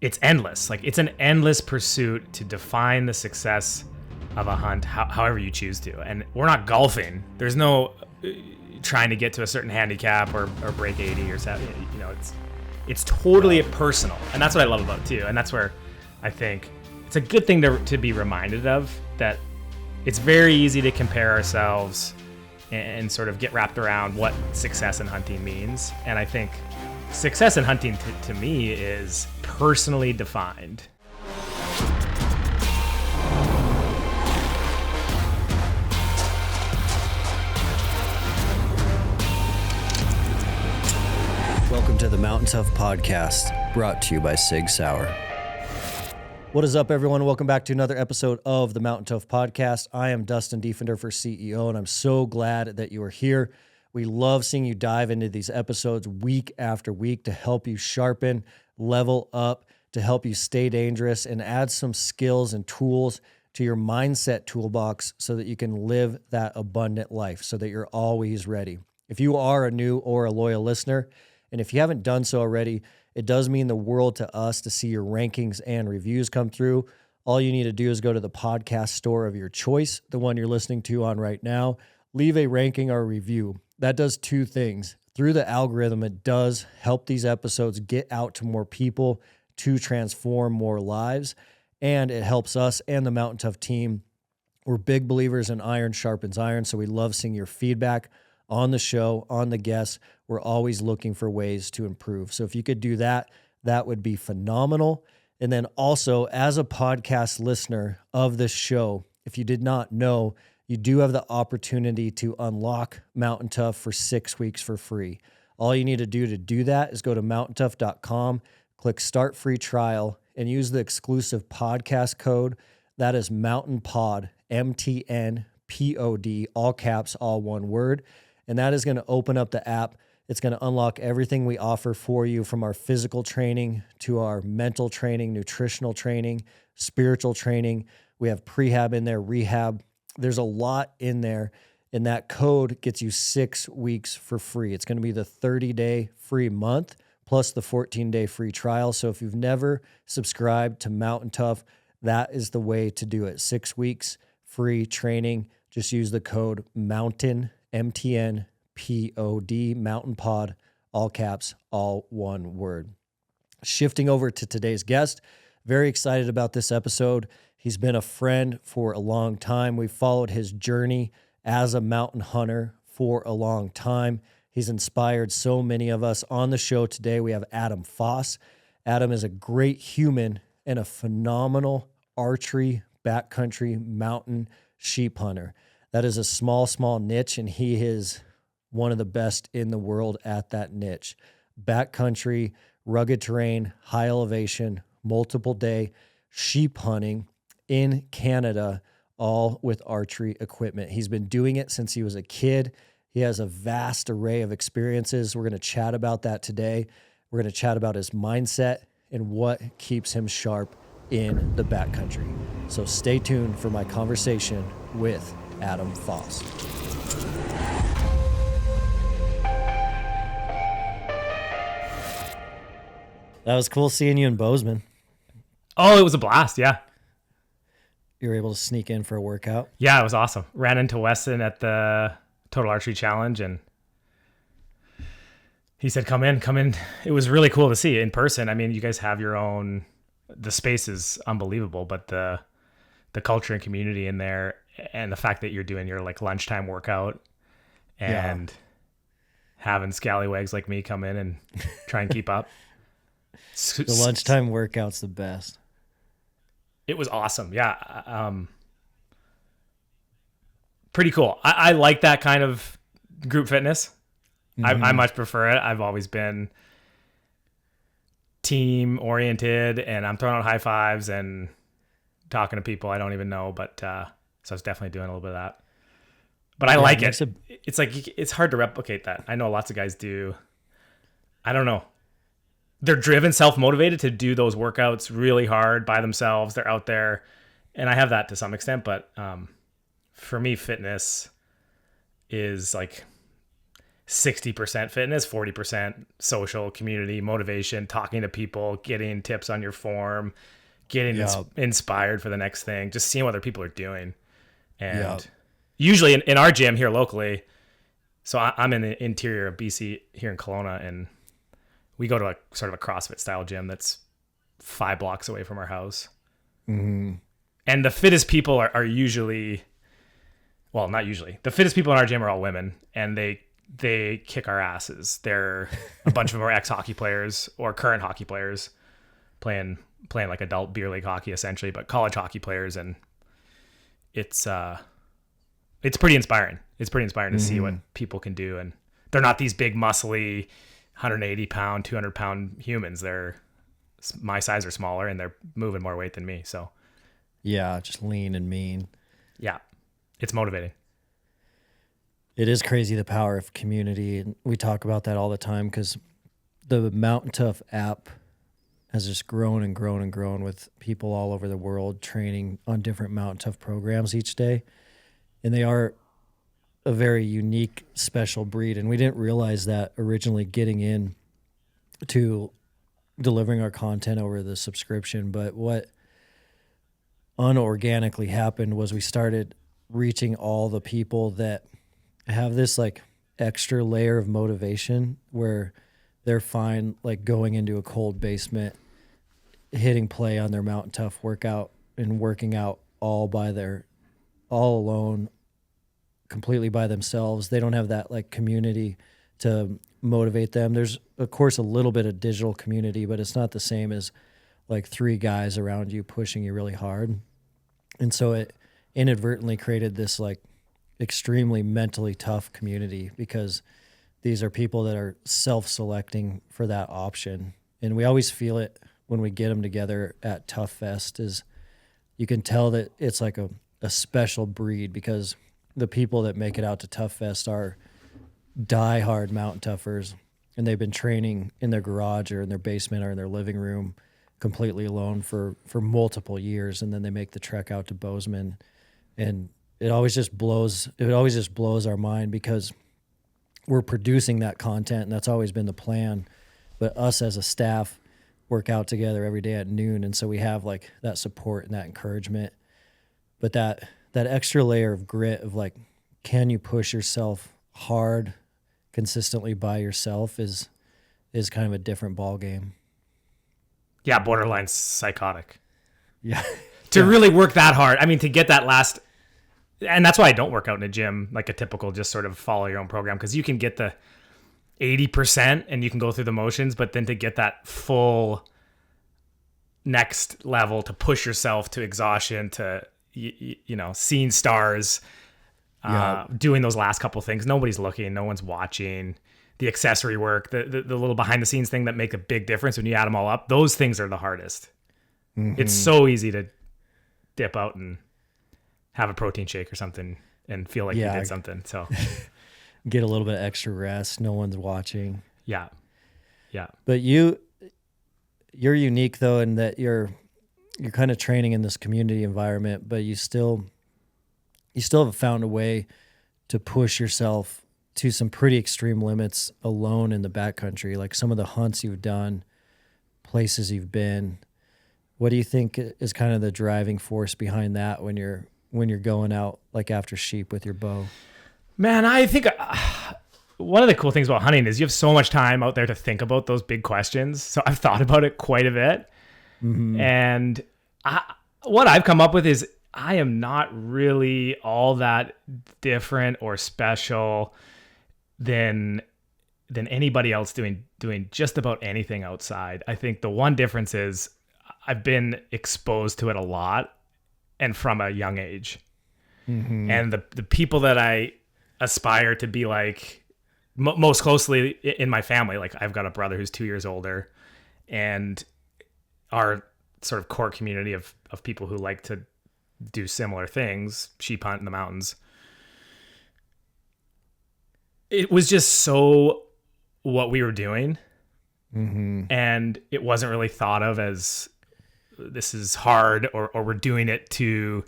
it's endless. Like, it's an endless pursuit to define the success of a hunt, however you choose to. And we're not golfing. There's no trying to get to a certain handicap or break 80 or 70. You know, it's totally personal. And that's what I love about it too. And that's where I think it's a good thing to be reminded of, that it's very easy to compare ourselves and sort of get wrapped around what success in hunting means. And I think success in hunting to me is personally defined. Welcome to the Mountain Tough Podcast, brought to you by Sig Sauer. What is up, everyone? Welcome back to another episode of the Mountain Tough Podcast. I am Dustin Defender for CEO, and I'm so glad that you are here. We love seeing you dive into these episodes week after week to help you sharpen, level up, to help you stay dangerous, and add some skills and tools to your mindset toolbox so that you can live that abundant life, so that you're always ready. If you are a new or a loyal listener, and if you haven't done so already, it does mean the world to us to see your rankings and reviews come through. All you need to do is go to the podcast store of your choice, the one you're listening to on right now, leave a ranking or review. That does two things. Through the algorithm, it does help these episodes get out to more people to transform more lives, and it helps us and the Mountain Tough team. We're big believers in iron sharpens iron, so we love seeing your feedback on the show, on the guests. We're always looking for ways to improve. So if you could do that, that would be phenomenal. And then also, as a podcast listener of this show, if you did not know, you do have the opportunity to unlock Mountain Tough for 6 weeks for free. All you need to do that is go to mountaintough.com, click Start Free Trial, and use the exclusive podcast code. That is MountainPod, MTNPOD, all caps, all one word. And that is going to open up the app. It's going to unlock everything we offer for you, from our physical training to our mental training, nutritional training, spiritual training. We have prehab in there, rehab. There's a lot in there. And that code gets you 6 weeks for free. It's going to be the 30-day free month plus the 14-day free trial. So if you've never subscribed to Mountain Tough, that is the way to do it. 6 weeks free training. Just use the code MOUNTAIN, MTNPOD, MountainPod, all caps, all one word. Shifting over to today's guest, very excited about this episode. He's been a friend for a long time. We've followed his journey as a mountain hunter for a long time. He's inspired so many of us. On the show today, we have Adam Foss. Adam is a great human and a phenomenal archery, backcountry, mountain sheep hunter. That is a small niche, and he is one of the best in the world at that niche. Backcountry, rugged terrain, high elevation, multiple day sheep hunting in Canada, all with archery equipment. He's been doing it since he was a kid. He has a vast array of experiences. We're going to chat about that today. We're going to chat about his mindset and what keeps him sharp in the backcountry. So stay tuned for my conversation with Adam Foss. That was cool seeing you in Bozeman. Oh, it was a blast. Yeah. You were able to sneak in for a workout. Yeah, it was awesome. Ran into Weston at the Total Archery Challenge, and he said, come in. It was really cool to see in person. I mean, you guys have your own, the space is unbelievable, but the culture and community in there, and the fact that you're doing your like lunchtime workout and having scallywags like me come in and try and keep up. The lunchtime workout's the best. It was awesome. Yeah. Pretty cool. I like that kind of group fitness. Mm-hmm. I much prefer it. I've always been team oriented, and I'm throwing out high fives and talking to people I don't even know. But so I was definitely doing a little bit of that. But I like it. It's like, it's hard to replicate that. I know lots of guys do. I don't know. They're driven, self-motivated to do those workouts really hard by themselves. They're out there, and I have that to some extent. But for me, fitness is like 60% fitness, 40% social, community, motivation, talking to people, getting tips on your form, getting inspired for the next thing, just seeing what other people are doing. And usually in our gym here locally, so I'm in the interior of BC here in Kelowna, and we go to a sort of a CrossFit style gym that's 5 blocks away from our house. Mm-hmm. And the fittest people are usually, well, not usually. The fittest people in our gym are all women, and they kick our asses. They're a bunch of them are ex-hockey players or current hockey players playing like adult beer league hockey essentially, but college hockey players, and it's pretty inspiring. It's pretty inspiring to see what people can do, and they're not these big muscly 180 pound, 200 pound humans. They're my size or smaller, and they're moving more weight than me. So yeah, just lean and mean. Yeah, it's motivating. It is crazy, the power of community. And we talk about that all the time because the Mountain Tough app has just grown and grown and grown with people all over the world training on different Mountain Tough programs each day. And they are a very unique, special breed. And we didn't realize that originally getting in to delivering our content over the subscription. But what unorganically happened was we started reaching all the people that have this like extra layer of motivation where they're fine like going into a cold basement, hitting play on their Mountain Tough workout and working out all alone, completely by themselves. They don't have that like community to motivate them. There's of course a little bit of digital community, but it's not the same as like 3 guys around you pushing you really hard. And so it inadvertently created this like extremely mentally tough community because these are people that are self-selecting for that option. And we always feel it when we get them together at Tough Fest is you can tell that it's like a special breed because the people that make it out to Tough Fest are diehard mountain toughers, and they've been training in their garage or in their basement or in their living room completely alone for multiple years. And then they make the trek out to Bozeman, and it always just blows our mind because we're producing that content, and that's always been the plan. But us as a staff work out together every day at noon, and so we have like that support and that encouragement. But that extra layer of grit of like, can you push yourself hard consistently by yourself is kind of a different ball game. Yeah, borderline psychotic. Yeah. To really work that hard. I mean, to get that last. And that's why I don't work out in a gym like a typical just sort of follow your own program, because you can get the 80% and you can go through the motions, but then to get that full next level, to push yourself to exhaustion, to, seeing stars, doing those last couple things. Nobody's looking, no one's watching. The accessory work, the little behind the scenes thing that make a big difference when you add them all up, those things are the hardest. Mm-hmm. It's so easy to dip out and have a protein shake or something and feel like you did something. So get a little bit extra rest. No one's watching. Yeah. Yeah. But you're unique though, in that you're kind of training in this community environment, but you still have found a way to push yourself to some pretty extreme limits alone in the backcountry. Like some of the hunts you've done, places you've been. What do you think is kind of the driving force behind that when you're going out like after sheep with your bow? Man, I think one of the cool things about hunting is you have so much time out there to think about those big questions. So I've thought about it quite a bit. Mm-hmm. And what I've come up with is I am not really all that different or special than anybody else doing just about anything outside. I think the one difference is I've been exposed to it a lot and from a young age. Mm-hmm. And the people that I aspire to be like most closely in my family, like I've got a brother who's 2 years older, and our sort of core community of people who like to do similar things, sheep hunt in the mountains. It was just so what we were doing. Mm-hmm. And it wasn't really thought of as this is hard or we're doing it to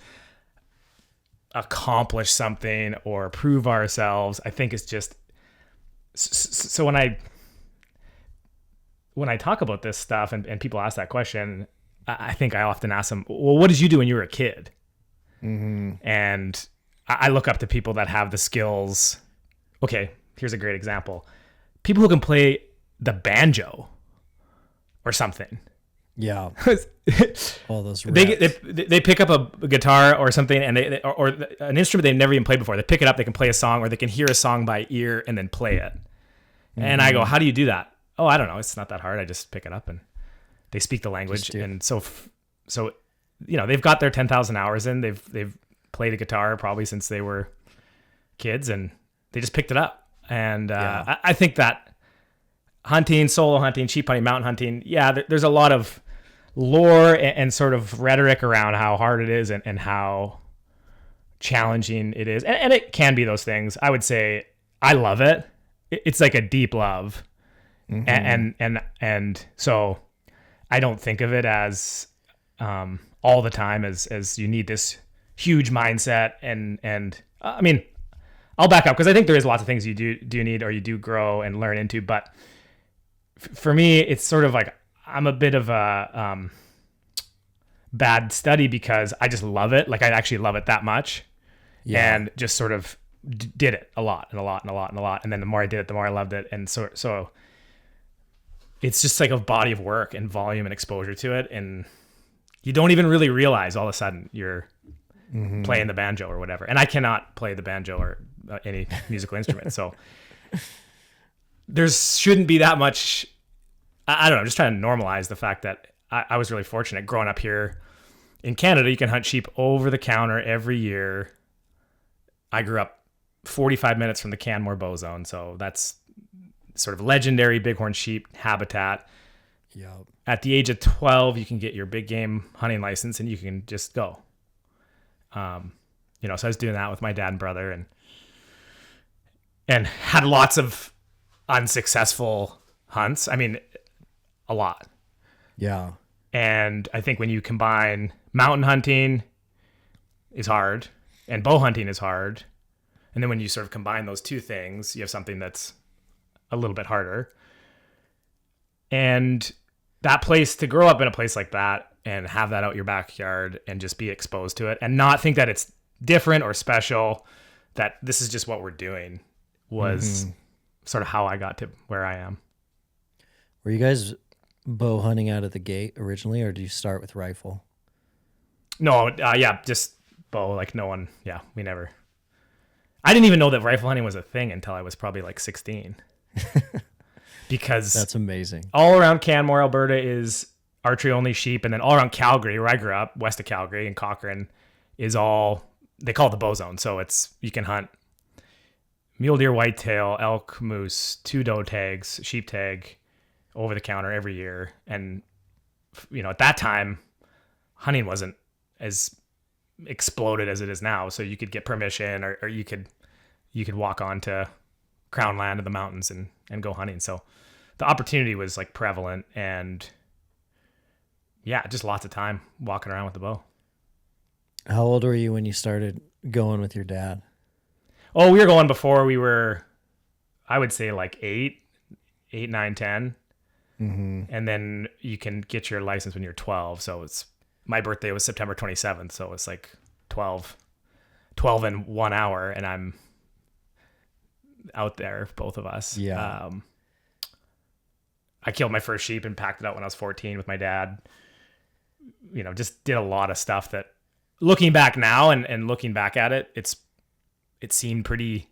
accomplish something or prove ourselves. I think it's just So when I talk about this stuff and people ask that question, I think I often ask them, well, what did you do when you were a kid? And I look up to people that have the skills. Okay, here's a great example. People who can play the banjo or something. Yeah. All those they pick up a guitar or something, and or an instrument they've never even played before. They pick it up, they can play a song, or they can hear a song by ear and then play it. And I go, how do you do that? Oh, I don't know. It's not that hard. I just pick it up, and they speak the language. And so they've got their 10,000 hours in. They've played a guitar probably since they were kids, and they just picked it up. And I think that hunting, solo hunting, sheep hunting, mountain hunting, there's a lot of lore and sort of rhetoric around how hard it is and how challenging it is. And it can be those things. I would say I love it. It's like a deep love. And so I don't think of it as all the time as you need this huge mindset. And I mean, I'll back up because I think there is lots of things you do need, or you do grow and learn into. But for me, it's sort of like I'm a bit of a bad study because I just love it. Like I actually love it that much, and just sort of did it a lot and a lot and a lot and a lot. And then the more I did it, the more I loved it. And so it's just like a body of work and volume and exposure to it. And you don't even really realize all of a sudden you're playing the banjo or whatever. And I cannot play the banjo or any musical instrument. So there shouldn't be that much. I don't know. I'm just trying to normalize the fact that I was really fortunate growing up here in Canada. You can hunt sheep over the counter every year. I grew up 45 minutes from the Canmore Bow Zone. So that's sort of legendary bighorn sheep habitat. Yep. At the age of 12, you can get your big game hunting license and you can just go. So I was doing that with my dad and brother and had lots of unsuccessful hunts. I mean, a lot. Yeah. And I think when you combine mountain hunting is hard and bow hunting is hard. And then when you sort of combine those two things, you have something that's a little bit harder. And that place, to grow up in a place like that and have that out your backyard and just be exposed to it and not think that it's different or special, that this is just what we're doing, was sort of how I got to where I am. Were you guys bow hunting out of the gate originally, or did you start with rifle? No, just bow. Like no one, we never. I didn't even know that rifle hunting was a thing until I was probably like 16. Because that's amazing. All around Canmore, Alberta is archery only sheep, and then all around Calgary, where I grew up, west of Calgary and Cochrane, is all, they call it the bow zone. So you can hunt mule deer, whitetail, elk, moose, 2 doe tags, sheep tag, over the counter every year. And at that time, hunting wasn't as exploded as it is now. So you could get permission, or you could walk onto crown land of the mountains and go hunting. So the opportunity was like prevalent, and just lots of time walking around with the bow. How old were you when you started going with your dad? Oh, we were going before we were, I would say like 8, 9, 10. And then you can get your license when you're 12. So my birthday was September 27th. So it's like 12 in 1 hour, and I'm out there, both of us. Yeah. I killed my first sheep and packed it out when I was 14 with my dad. Just did a lot of stuff that, looking back now and looking back at it, it seemed pretty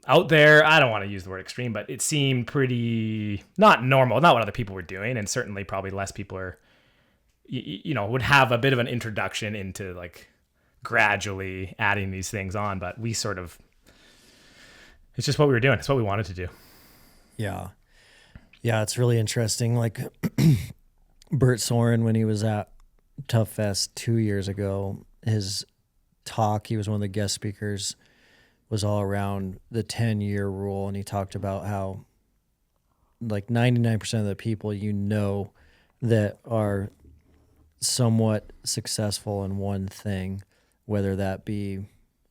out there. I don't want to use the word extreme, but it seemed pretty not normal, not what other people were doing. And certainly probably less people are, would have a bit of an introduction into like gradually adding these things on. But we sort of, it's just what we were doing. It's what we wanted to do. Yeah. Yeah. It's really interesting. Like Bert Soren, when he was at Tough Fest 2 years ago, his talk, he was one of the guest speakers, was all around the 10-year rule. And he talked about how like 99% of the people that are somewhat successful in one thing, whether that be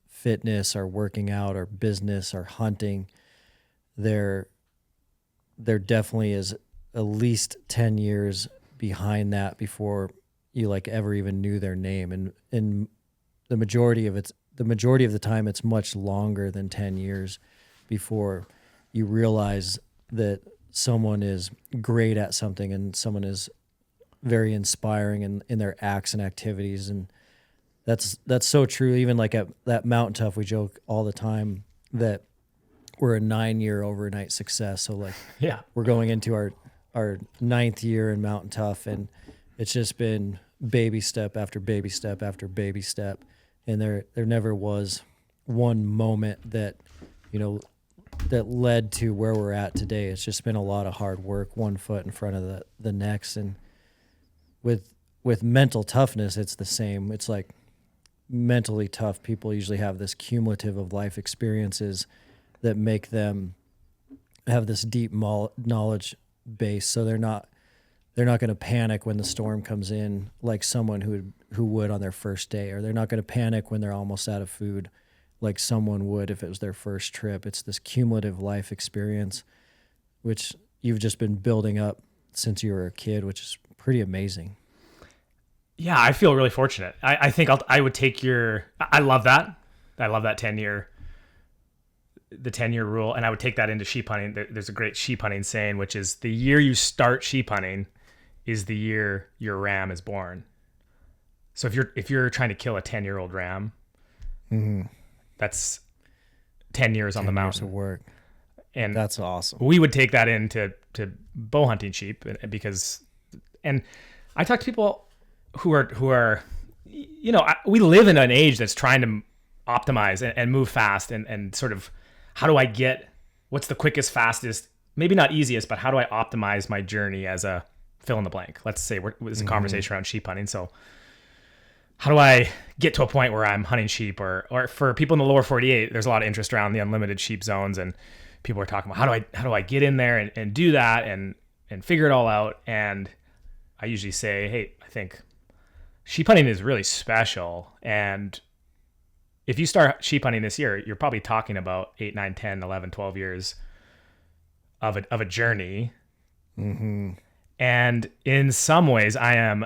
fitness or working out or business or hunting, there definitely is at least 10 years behind that before you like ever even knew their name. And the majority of the time, it's much longer than 10 years before you realize that someone is great at something and someone is very inspiring in their acts and activities. And that's so true. Even like at that Mountain Tough, we joke all the time that we're a 9-year overnight success. So like, Yeah. we're going into our 9th year in Mountain Tough, and it's just been baby step after baby step after baby step. And there never was one moment that, that led to where we're at today. It's just been a lot of hard work, one foot in front of the next. And with mental toughness, it's the same. It's like mentally tough people usually have this cumulative of life experiences that make them have this deep knowledge base. So they're not going to panic when the storm comes in like someone who would on their first day, or they're not going to panic when they're almost out of food like someone would if it was their first trip. It's this cumulative life experience, which you've just been building up since you were a kid, which is pretty amazing. Yeah, I feel really fortunate. I think I would take I love that. I love that 10-year rule, and I would take that into sheep hunting. There's a great sheep hunting saying, which is the year you start sheep hunting is the year your ram is born. So if you're trying to kill a 10-year-old ram, that's 10 years on the mountain. Of work. And that's awesome. We would take that into bow hunting sheep because I talk to people who are we live in an age that's trying to optimize and move fast and sort of, how do I get, what's the quickest, fastest, maybe not easiest, but how do I optimize my journey as a fill in the blank? Let's say there's a conversation around sheep hunting. So how do I get to a point where I'm hunting sheep, or for people in the lower 48, there's a lot of interest around the unlimited sheep zones, and people are talking about how do I get in there and do that and figure it all out. And I usually say, hey, I think sheep hunting is really special. And if you start sheep hunting this year, you're probably talking about 8, 9, 10, 11, 12 years of a journey. Mm-hmm. And in some ways, I am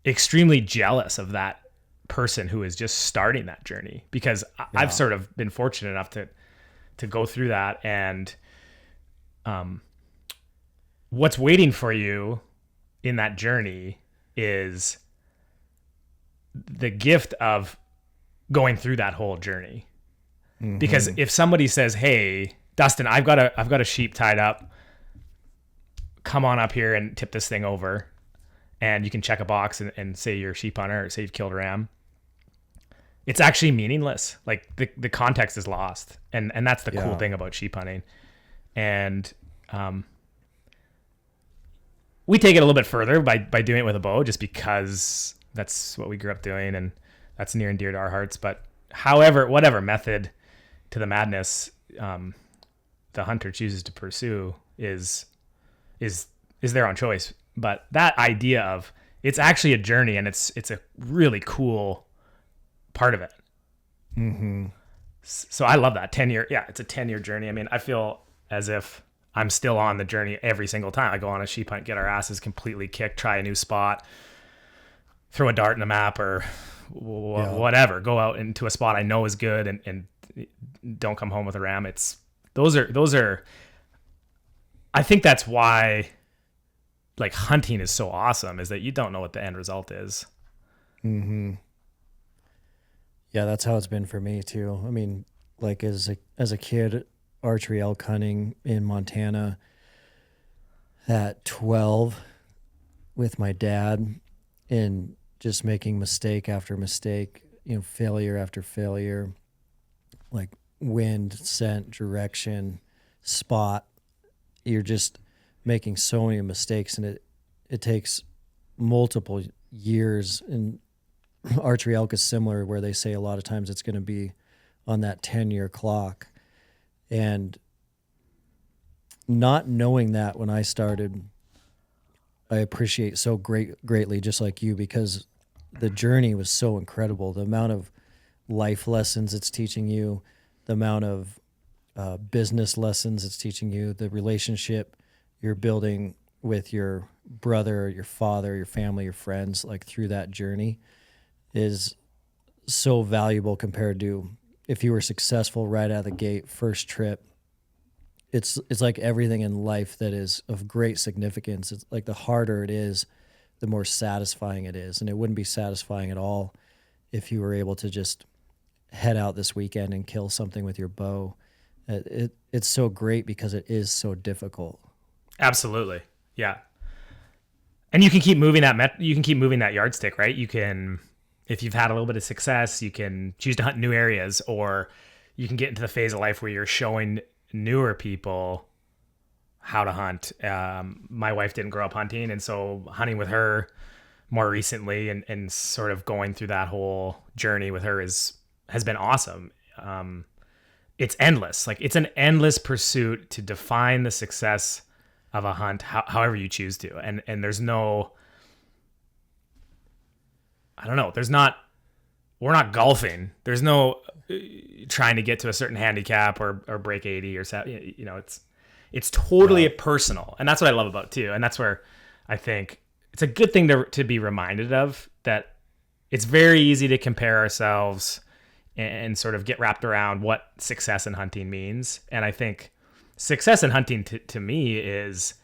extremely jealous of that person who is just starting that journey, because I've sort of been fortunate enough to go through that. And what's waiting for you in that journey is the gift of going through that whole journey. Mm-hmm. Because if somebody says, hey, Dustin, I've got a sheep tied up, come on up here and tip this thing over, and you can check a box and say you're a sheep hunter or say you've killed a ram, it's actually meaningless. Like the context is lost. And that's the cool thing about sheep hunting. And we take it a little bit further by doing it with a bow, just because that's what we grew up doing and that's near and dear to our hearts. But whatever method to the madness the hunter chooses to pursue is their own choice. But that idea of it's actually a journey, and it's a really cool part of it. Mm-hmm. So I love that 10-year. Yeah, it's a 10-year journey. I mean, I feel as if I'm still on the journey every single time I go on a sheep hunt, get our asses completely kicked, try a new spot, throw a dart in a map or whatever, go out into a spot I know is good and don't come home with a ram. Those are, I think that's why like hunting is so awesome, is that you don't know what the end result is. Mm-hmm. Yeah, that's how it's been for me too. I mean, like as a kid, archery elk hunting in Montana at 12 with my dad, and just making mistake after mistake, failure after failure, like wind, scent, direction, spot. You're just making so many mistakes, and it takes multiple years. And archery elk is similar, where they say a lot of times it's going to be on that 10-year clock. And not knowing that when I started, I appreciate so greatly, just like you, because the journey was so incredible. The amount of life lessons it's teaching you, the amount of business lessons it's teaching you, the relationship you're building with your brother, your father, your family, your friends, like through that journey is so valuable compared to if you were successful right out of the gate, first trip. It's like everything in life that is of great significance. It's like the harder it is, the more satisfying it is. And it wouldn't be satisfying at all if you were able to just head out this weekend and kill something with your bow. It's so great because it is so difficult. Absolutely. Yeah. And you can keep moving that yardstick, right? You can, if you've had a little bit of success, you can choose to hunt new areas, or you can get into the phase of life where you're showing newer people how to hunt. My wife didn't grow up hunting, and so hunting with her more recently and sort of going through that whole journey with her has been awesome. It's endless. Like, it's an endless pursuit to define the success of a hunt, however you choose to. And there's no, I don't know, we're not golfing. There's no trying to get to a certain handicap or break 80 or 70. It's totally personal. And that's what I love about it too. And that's where I think it's a good thing to be reminded of, that it's very easy to compare ourselves and sort of get wrapped around what success in hunting means. And I think success in hunting to me is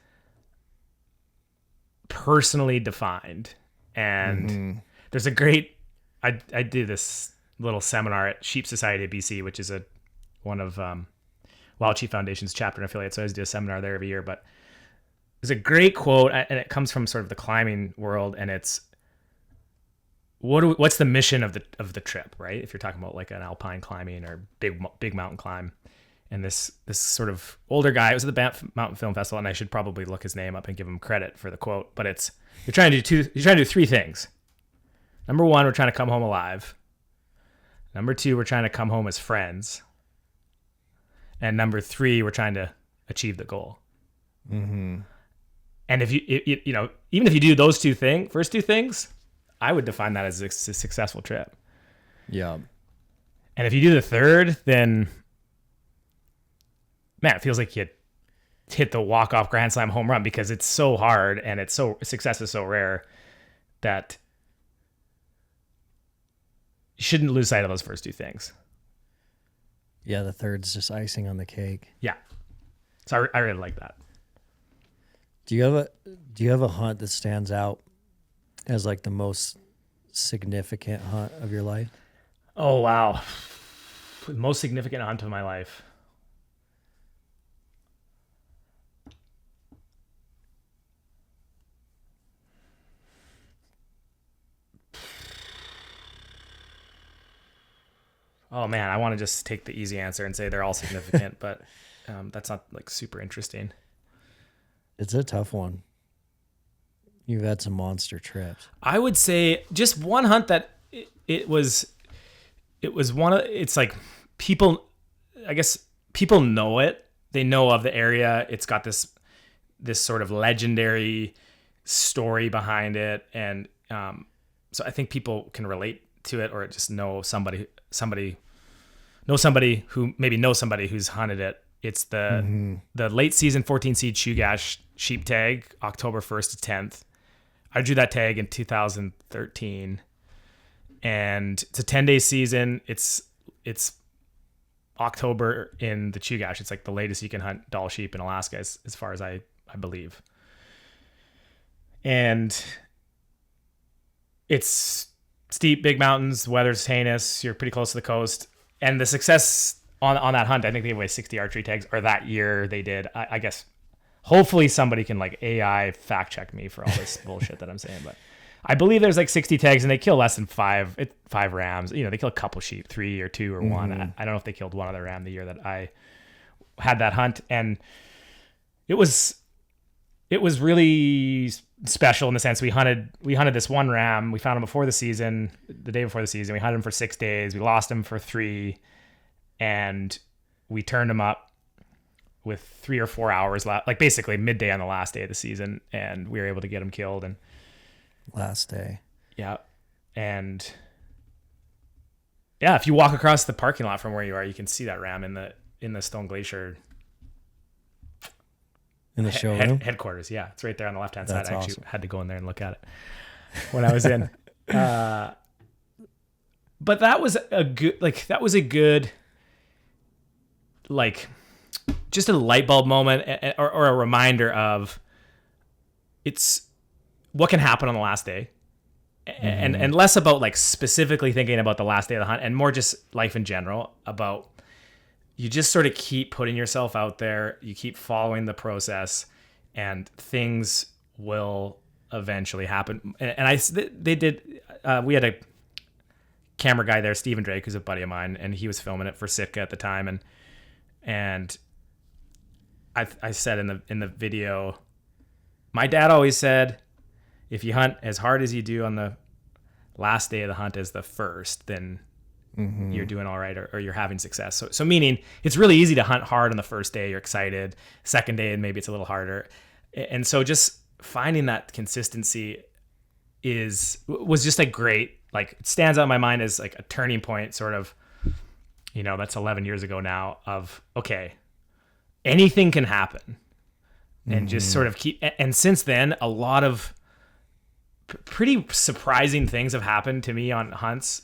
personally defined. And there's a great, I did this little seminar at Sheep Society of BC, which is one of Wild Sheep Foundation's chapter and affiliate. So I always do a seminar there every year, but there's a great quote, and it comes from sort of the climbing world, and it's, what's the mission of the trip, right? If you're talking about like an alpine climbing or big mountain climb. And this sort of older guy, it was at the Banff Mountain Film Festival, and I should probably look his name up and give him credit for the quote, but it's, you're trying to do three things. Number one, we're trying to come home alive. Number two, we're trying to come home as friends. And number three, we're trying to achieve the goal. Mm-hmm. And if you even if you do those first two things, I would define that as a successful trip. Yeah. And if you do the third, then man, it feels like you hit the walk-off grand slam home run, because it's so hard and success is so rare that you shouldn't lose sight of those first two things. Yeah, the third's just icing on the cake. Yeah. So I really like that. Do you have a hunt that stands out as like the most significant hunt of your life? Oh, wow. The most significant hunt of my life. Oh man, I want to just take the easy answer and say they're all significant, but that's not like super interesting. It's a tough one. You've had some monster trips. I would say just one hunt that it was one of, it's like people, I guess people know it. They know of the area. It's got this sort of legendary story behind it. And so I think people can relate to it, or just know somebody who maybe knows somebody who's hunted it. It's the late season 14 seed Chugach sheep tag, October 1st to 10th. I drew that tag in 2013, and it's a 10-day season. It's October in the Chugach. It's like the latest you can hunt Dall sheep in Alaska, as far as I believe. And it's steep, big mountains, the weather's heinous, you're pretty close to the coast. And the success on that hunt, I think they gave away 60 archery tags, or that year they did. I guess hopefully somebody can like AI fact check me for all this bullshit that I'm saying, but I believe there's like 60 tags and they kill less than five rams. They kill a couple sheep, 3 or 2 or 1. I don't know if they killed one other ram the year that I had that hunt. And it was really special in the sense we hunted this one ram. We found him the day before the season. We hunted him for 6 days. We lost him for 3, and we turned him up with 3 or 4 hours left, like basically midday on the last day of the season, and we were able to get him killed. And last day, yeah, and yeah, if you walk across the parking lot from where you are, you can see that ram in in the Stone Glacier in the showroom headquarters. Yeah, it's right there on the left-hand side. That's I actually awesome. had to go in there and look at it when I was in. But that was a good, like, just a light bulb moment or a reminder of it's what can happen on the last day. And less about like specifically thinking about the last day of the hunt and more just life in general about you just sort of keep putting yourself out there. You keep following the process and things will eventually happen. We had a camera guy there, Stephen Drake, who's a buddy of mine, and he was filming it for Sitka at the time. And I said in the video, my dad always said, if you hunt as hard as you do on the last day of the hunt as the first, then you're doing all right or you're having success. So meaning it's really easy to hunt hard on the first day. You're excited. Second day, maybe it's a little harder. And so just finding that consistency was just a great, like, it stands out in my mind as like a turning point sort of, that's 11 years ago now of, okay, anything can happen and just sort of keep. And since then, a lot of pretty surprising things have happened to me on hunts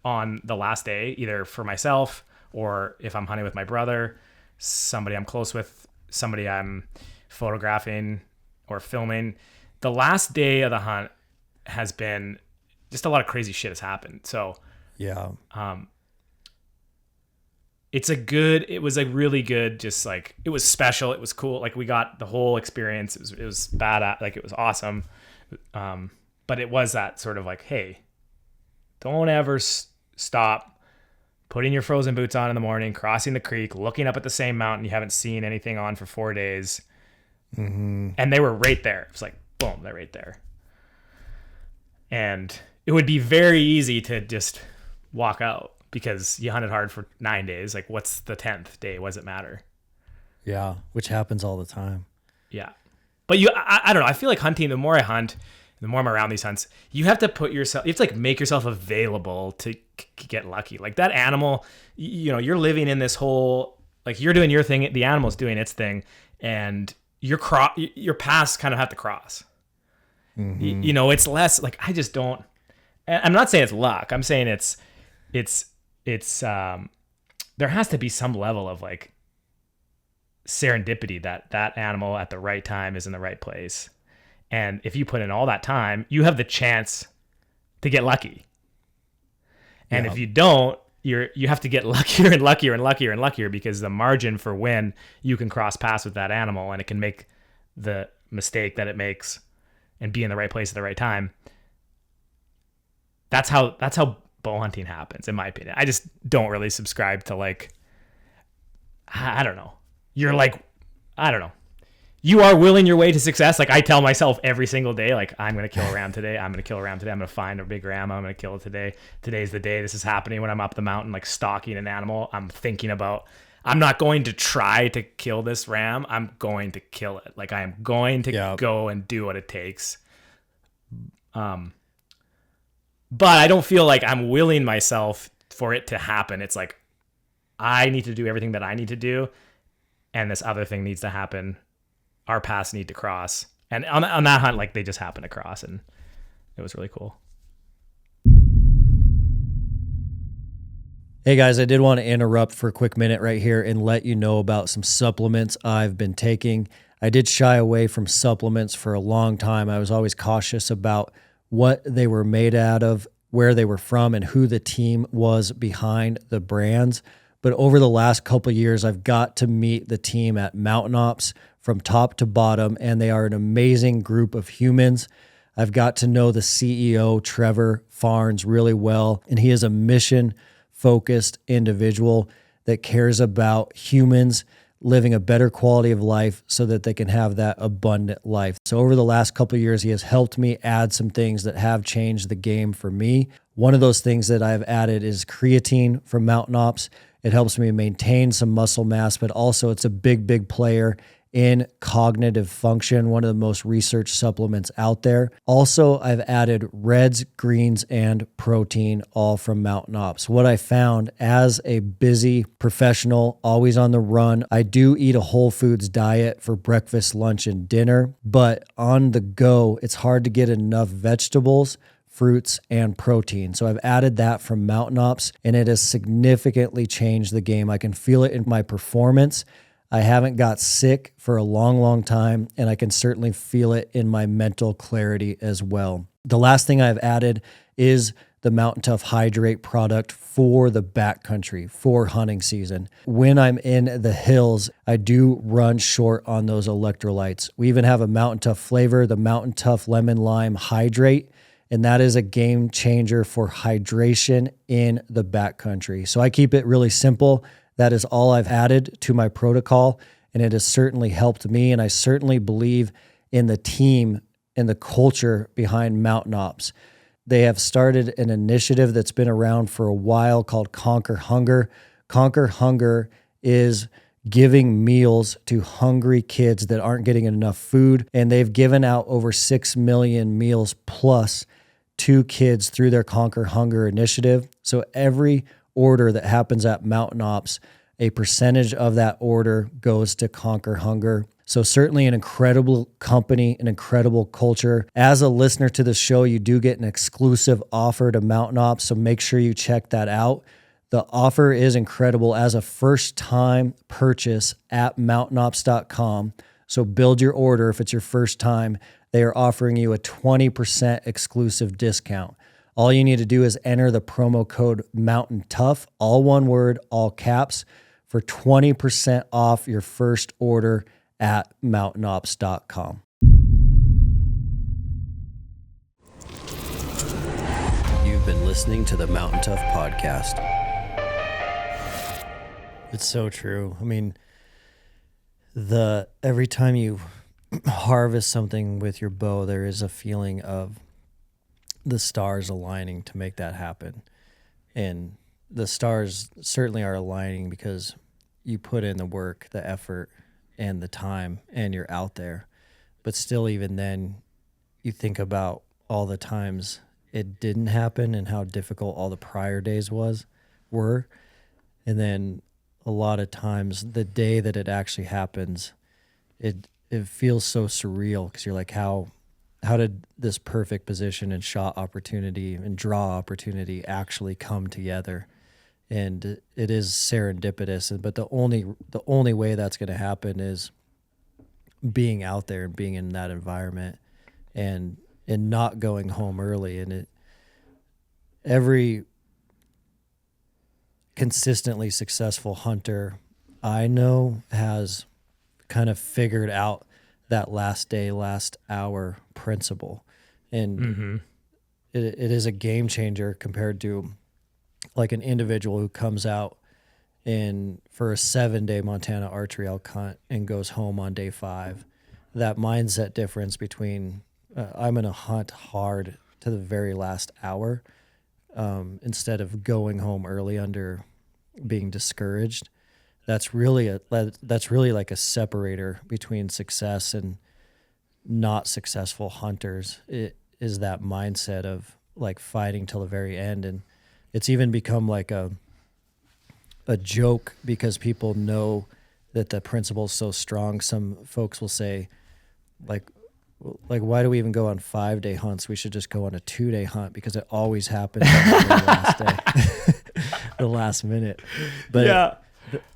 on the last day, either for myself or if I'm hunting with my brother, somebody I'm close with, somebody I'm photographing or filming. The last day of the hunt has been just a lot of crazy shit has happened. So yeah, it was a really good, just like, it was special. It was cool. Like, we got the whole experience. It was bad. Like, it was awesome. But it was that sort of like, hey, don't ever stop putting your frozen boots on in the morning, crossing the creek, looking up at the same mountain you haven't seen anything on for 4 days. And they were right there. It was like, boom, they're right there. And it would be very easy to just walk out because you hunted hard for 9 days. Like, what's the 10th day? What does it matter? Yeah, which happens all the time. Yeah. But I don't know. I feel like hunting, the more I hunt, the more I'm around these hunts, you have to like make yourself available to get lucky. Like, that animal, you're living in this whole, like, you're doing your thing, the animal's doing its thing, and your paths kind of have to cross. It's less like, I just don't, I'm not saying it's luck. I'm saying it's there has to be some level of like serendipity that animal at the right time is in the right place. And if you put in all that time, you have the chance to get lucky. And if you don't, you have to get luckier and luckier and luckier and luckier, because the margin for when you can cross paths with that animal and it can make the mistake that it makes and be in the right place at the right time. That's how bow hunting happens, in my opinion. I just don't really subscribe to, like, I don't know. You're like, I don't know. You are willing your way to success. Like, I tell myself every single day, like, I'm going to kill a ram today. I'm going to kill a ram today. I'm going to find a big ram. I'm going to kill it today. Today's the day. This is happening when I'm up the mountain, like, stalking an animal. I'm thinking about, I'm not going to try to kill this ram. I'm going to kill it. Like, I am going to go and do what it takes. But I don't feel like I'm willing myself for it to happen. It's like, I need to do everything that I need to do, and this other thing needs to happen. Our paths need to cross. And on that hunt, like, they just happened to cross, and it was really cool. Hey guys, I did want to interrupt for a quick minute right here and let you know about some supplements I've been taking. I did shy away from supplements for a long time. I was always cautious about what they were made out of, where they were from, and who the team was behind the brands. But over the last couple of years, I've got to meet the team at Mountain Ops from top to bottom, and they are an amazing group of humans. I've got to know the CEO, Trevor Farnes, really well, and he is a mission-focused individual that cares about humans living a better quality of life so that they can have that abundant life. So over the last couple of years, he has helped me add some things that have changed the game for me. One of those things that I've added is creatine from Mountain Ops. It helps me maintain some muscle mass, but also it's a big, big player in cognitive function, one of the most researched supplements out there. Also, I've added reds, greens, and protein, all from Mountain Ops. What I found as a busy professional, always on the run, I do eat a whole foods diet for breakfast, lunch, and dinner, but on the go, it's hard to get enough vegetables, fruits, and protein. So I've added that from Mountain Ops, and it has significantly changed the game. I can feel it in my performance. I haven't got sick for a long, long time, and I can certainly feel it in my mental clarity as well. The last thing I've added is the Mountain Tough Hydrate product for the backcountry, for hunting season. When I'm in the hills, I do run short on those electrolytes. We even have a Mountain Tough flavor, the Mountain Tough Lemon Lime Hydrate, and that is a game changer for hydration in the backcountry. So I keep it really simple. That is all I've added to my protocol, and it has certainly helped me, and I certainly believe in the team and the culture behind Mountain Ops. They have started an initiative that's been around for a while called Conquer Hunger. Conquer Hunger is giving meals to hungry kids that aren't getting enough food, and they've given out over 6 million meals plus to kids through their Conquer Hunger initiative. So every order that happens at Mountain Ops, a percentage of that order goes to Conquer Hunger. So certainly an incredible company, an incredible culture. As a listener to the show, you do get an exclusive offer to Mountain Ops, so make sure you check that out. The offer is incredible as a first-time purchase at mountainops.com. So build your order if it's your first time. They are offering you a 20% exclusive discount. All you need to do is enter the promo code Mountain Tough, all one word, all caps, for 20% off your first order at mountainops.com. You've been listening to the Mountain Tough podcast. It's so true. I mean, every time you harvest something with your bow, there is a feeling of the stars aligning to make that happen. And the stars certainly are aligning because you put in the work, the effort, and the time, and you're out there. But still, even then, you think about all the times it didn't happen and how difficult all the prior days were. And then a lot of times, the day that it actually happens, it feels so surreal because you're like, how did this perfect position and shot opportunity and draw opportunity actually come together? And it is serendipitous, but the only way that's going to happen is being out there and being in that environment and not going home early. And every consistently successful hunter I know has kind of figured out that last day, last hour principle. And it is a game changer compared to like an individual who comes out for a 7-day Montana archery elk hunt and goes home on day 5. That mindset difference between I'm going to hunt hard to the very last hour instead of going home early under being discouraged. That's really like a separator between success and not successful hunters. It is that mindset of like fighting till the very end. And it's even become like a joke because people know that the principle is so strong. Some folks will say like, why do we even go on 5-day hunts? We should just go on a 2-day hunt because it always happens on the last day, the last minute. But yeah.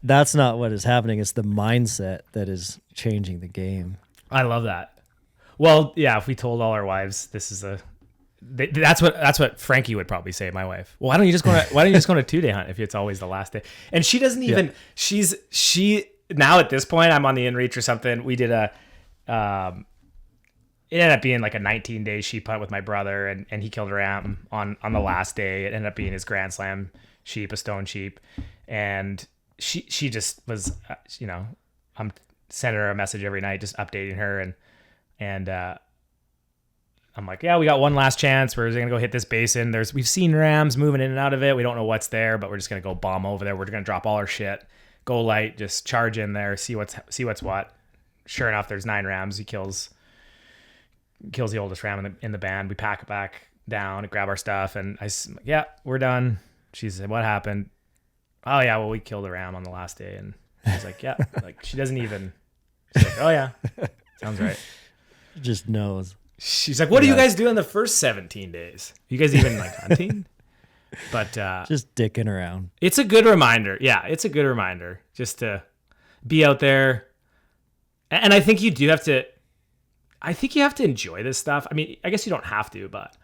That's not what is happening. It's the mindset that is changing the game. I love that. Well, yeah, if we told all our wives this is that's what Frankie would probably say, my wife. Well, why don't you just go on a 2-day hunt if it's always the last day? And she doesn't even she now at this point, I'm on the inReach or something. We did it ended up being like a 19-day sheep hunt with my brother, and he killed a ram on the last day. It ended up being his Grand Slam sheep, a stone sheep. And she just was, I'm sending her a message every night, just updating her. And I'm like, yeah, we got one last chance. We're going to go hit this basin. We've seen rams moving in and out of it. We don't know what's there, but we're just going to go bomb over there. We're going to drop all our shit, go light, just charge in there, see what's what. sure enough, there's 9 rams. He kills the oldest ram in the band. We pack it back down and grab our stuff. And yeah, we're done. She said, what happened? Oh yeah, well, we killed a ram on the last day. And she's like, yeah, like she doesn't even, she's like, oh yeah, sounds right. Just knows. She's like, what do you guys do in the first 17 days? You guys even like hunting? But just dicking around. It's a good reminder. Yeah, it's a good reminder just to be out there. And I think you have to enjoy this stuff. I mean, I guess you don't have to, but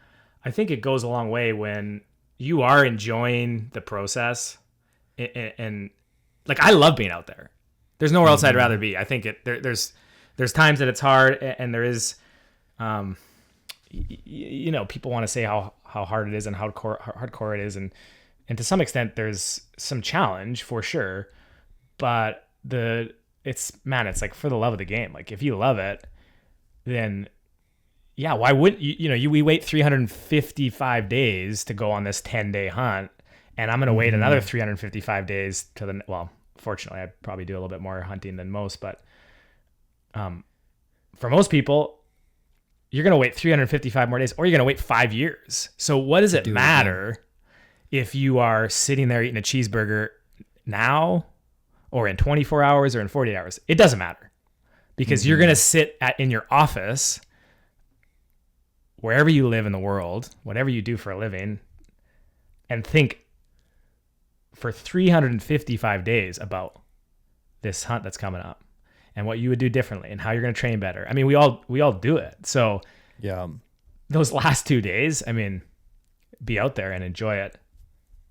I think it goes a long way when you are enjoying the process. And like, I love being out there. There's nowhere else I'd rather be. I think there's times that it's hard, and there is, people want to say how hard it is and how hardcore it is. And to some extent there's some challenge for sure, but it's like for the love of the game. Like if you love it, then yeah, why wouldn't we wait 355 days to go on this 10-day hunt, and I'm going to wait another 355 days fortunately I probably do a little bit more hunting than most, but for most people, you're going to wait 355 more days, or you're going to wait 5 years. So what does it matter if you are sitting there eating a cheeseburger now, or in 24 hours, or in 48 hours? It doesn't matter, because you're going to sit in your office, wherever you live in the world, whatever you do for a living, and think for 355 days about this hunt that's coming up, and what you would do differently, and how you're going to train better. I mean, we all do it. So yeah, those last 2 days, I mean, be out there and enjoy it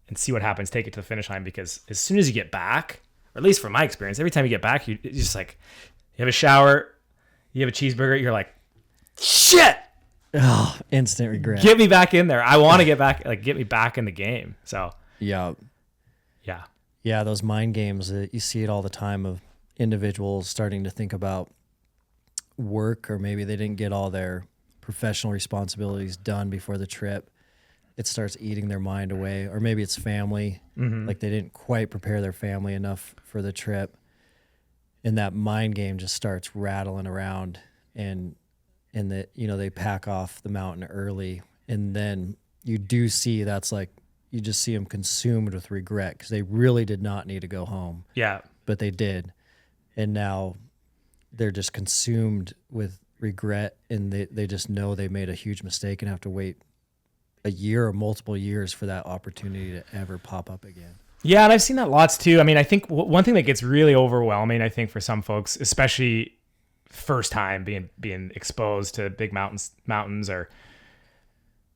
and see what happens. Take it to the finish line, because as soon as you get back, or at least from my experience, every time you get back, you're just like, you have a shower, you have a cheeseburger, you're like, shit. Oh, instant regret. Get me back in there. I want to get back, like, get me back in the game. So yeah, those mind games, you see it all the time, of individuals starting to think about work, or maybe they didn't get all their professional responsibilities done before the trip. It starts eating their mind away, or maybe it's family. Like they didn't quite prepare their family enough for the trip, and that mind game just starts rattling around, and they pack off the mountain early, and then you do see you just see them consumed with regret, because they really did not need to go home. Yeah, but they did. And now they're just consumed with regret, and they just know they made a huge mistake and have to wait a year or multiple years for that opportunity to ever pop up again. Yeah, and I've seen that lots too. I mean, I think one thing that gets really overwhelming, I think, for some folks, especially first time being exposed to big mountains, or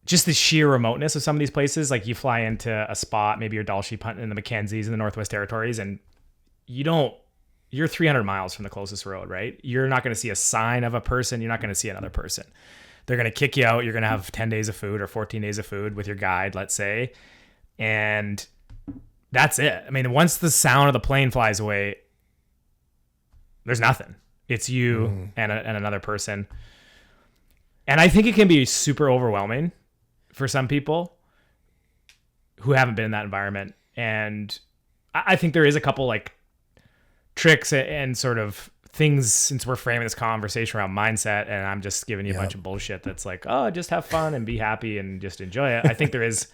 just the sheer remoteness of some of these places. Like you fly into a spot, maybe you're Dall sheep hunting in the Mackenzies in the Northwest Territories, and you're 300 miles from the closest road, right? You're not going to see a sign of a person. You're not going to see another person. They're going to kick you out. You're going to have 10 days of food or 14 days of food with your guide, let's say. And that's it. I mean, once the sound of the plane flies away, there's nothing. It's you and another person. And I think it can be super overwhelming for some people who haven't been in that environment. And I think there is a couple like tricks and sort of things, since we're framing this conversation around mindset, and I'm just giving you a bunch of bullshit that's like, oh, just have fun and be happy and just enjoy it. I think there is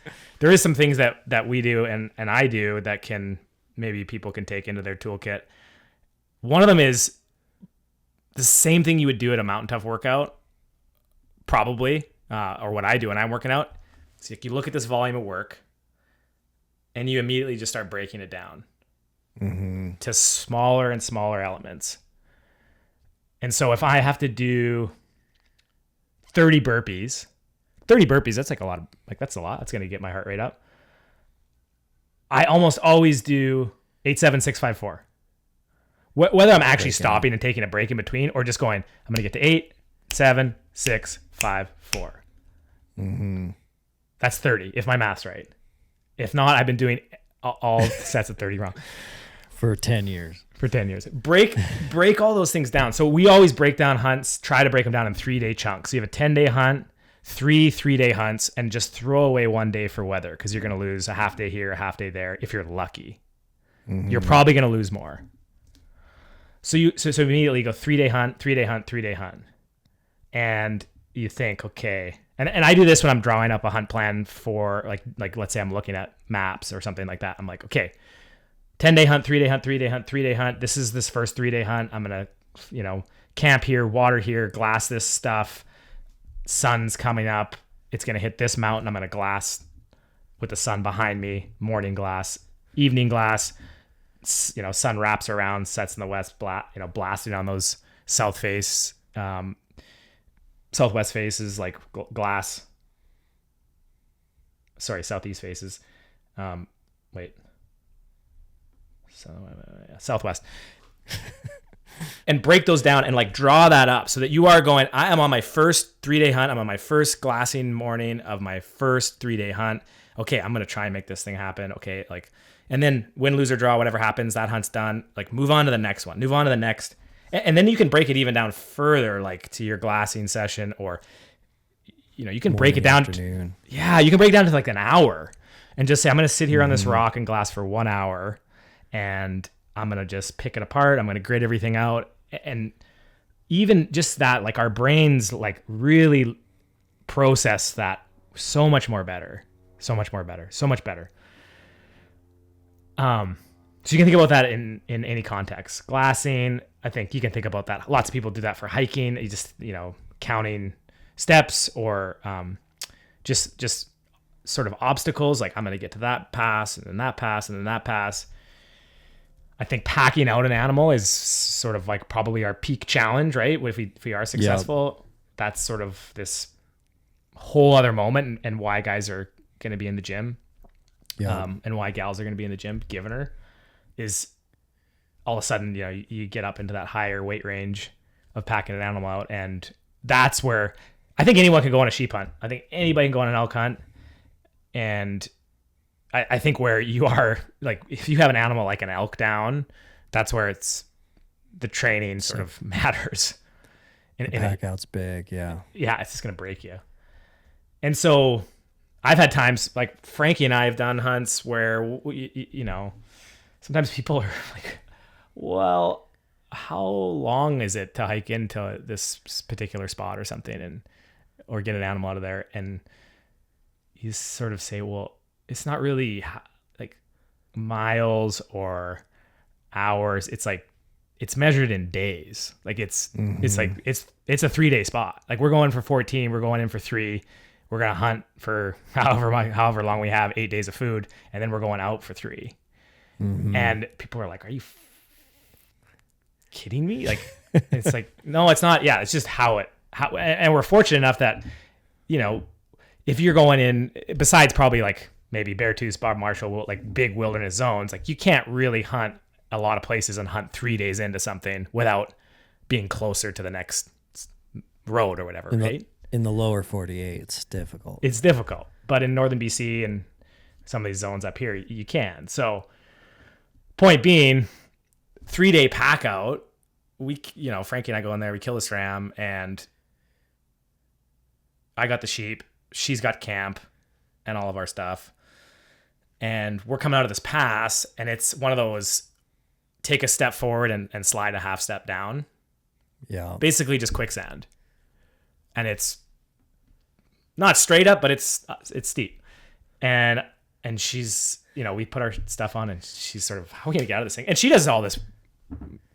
some things that we do and I do that can, maybe people can take into their toolkit. One of them is the same thing you would do at a Mountain Tough workout, probably, or what I do when I'm working out. So you look at this volume of work and you immediately just start breaking it down to smaller and smaller elements. And so if I have to do 30 burpees, that's like a lot. That's a lot. That's going to get my heart rate up. I almost always do 8, 7, 6, 5, 4. Whether I'm actually stopping and taking a break in between, or just going, I'm going to get to 8, 7, 6, 5, 4. That's 30, if my math's right. If not, I've been doing all sets of 30 wrong. For 10 years. Break all those things down. So we always break down hunts, try to break them down in 3-day chunks. So you have a 10-day hunt, 3-day hunts, and just throw away 1 day for weather, because you're going to lose a half day here, a half day there if you're lucky. You're probably going to lose more. So immediately you go 3-day hunt, 3-day hunt, 3-day hunt. And you think, okay. And I do this when I'm drawing up a hunt plan for like let's say I'm looking at maps or something like that. I'm like, okay, 10-day hunt, 3-day hunt, 3-day hunt, 3-day hunt. This is this first 3-day hunt. I'm going to, camp here, water here, glass this stuff. Sun's coming up. It's going to hit this mountain. I'm going to glass with the sun behind me. Morning glass, evening glass. Sun wraps around, sets in the west, blasting on those southwest faces, like glass. Sorry, southeast faces. Southwest. And break those down and like draw that up so that you are going, I am on my first 3-day hunt. I'm on my first glassing morning of my first 3-day hunt. Okay, I'm going to try and make this thing happen. Okay, and then win, lose, or draw, whatever happens, that hunt's done. Like move on to the next one, move on to the next. And then you can break it even down further, like to your glassing session, or, you can break it down. You can break it down to like an hour and just say, I'm going to sit here on this rock and glass for 1 hour and I'm going to just pick it apart. I'm going to grid everything out. And even just that, like our brains like really process that so much better. So much better. So you can think about that in any context. Glassing, I think you can think about that. Lots of people do that for hiking. You just, counting steps or just sort of obstacles. Like I'm going to get to that pass and then that pass and then that pass. I think packing out an animal is sort of like probably our peak challenge, right? If we are successful, that's sort of this whole other moment and why guys are going to be in the gym. And why gals are going to be in the gym, giving her, is all of a sudden, you get up into that higher weight range of packing an animal out. And that's where I think anyone can go on a sheep hunt. I think anybody can go on an elk hunt. And I think where you are, like if you have an animal like an elk down, that's where the training sort of matters. And pack out's big. Yeah. Yeah. It's just going to break you. And so I've had times like Frankie and I have done hunts where, sometimes people are like, well, how long is it to hike into this particular spot or something or get an animal out of there? And you sort of say, well, it's not really like miles or hours. It's like, it's measured in days. Like it's like, it's a 3-day spot. Like we're going for 14, we're going in for 3. We're going to hunt for however long we have, 8 days of food. And then we're going out for 3. And people are like, are you kidding me? Like, it's like, no, it's not. Yeah. It's just and we're fortunate enough that, if you're going in, besides probably like maybe Beartooth, Bob Marshall, like big wilderness zones, like you can't really hunt a lot of places and hunt 3 days into something without being closer to the next road or whatever, right? In the lower 48, it's difficult. It's difficult, but in northern BC and some of these zones up here, you can. So, point being, 3-day pack out. Frankie and I go in there. We kill this ram, and I got the sheep. She's got camp, and all of our stuff. And we're coming out of this pass, and it's one of those take a step forward and slide a half step down. Yeah. Basically, just quicksand, and it's not straight up, but it's steep. And she's, we put our stuff on and she's sort of, how are we going to get out of this thing? And she does all this,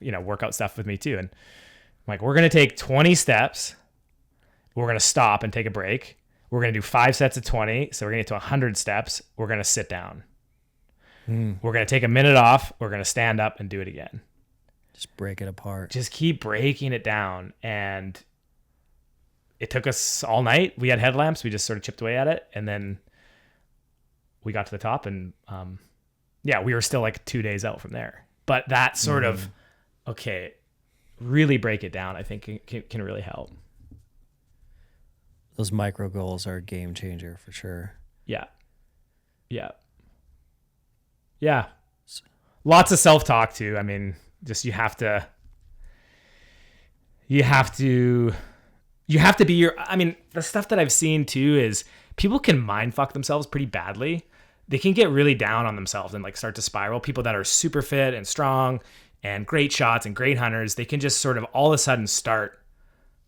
workout stuff with me too. And I'm like, we're going to take 20 steps. We're going to stop and take a break. We're going to do 5 sets of 20. So we're going to get to 100 steps. We're going to sit down. We're going to take a minute off. We're going to stand up and do it again. Just break it apart. Just keep breaking it down. And it took us all night. We had headlamps. We just sort of chipped away at it. And then we got to the top and, we were still like 2 days out from there. But that sort of, really break it down, I think can really help. Those micro goals are a game changer for sure. Yeah. Yeah. Yeah. Lots of self-talk too. I mean, just you have to be the stuff that I've seen too is people can mind fuck themselves pretty badly. They can get really down on themselves and like start to spiral. People that are super fit and strong and great shots and great hunters, they can just sort of all of a sudden start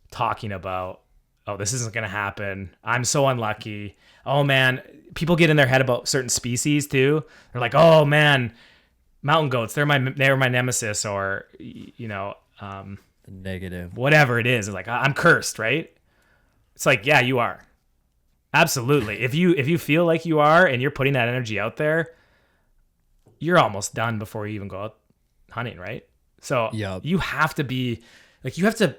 talking about, oh, this isn't going to happen. I'm so unlucky. Oh man, people get in their head about certain species too. They're like, oh man, mountain goats, they're my nemesis, or, Negative. whatever it is. It's like, I'm cursed, right? It's like, yeah, you are. Absolutely. If you feel like you are and you're putting that energy out there, you're almost done before you even go out hunting, right? So you have to be like, you have to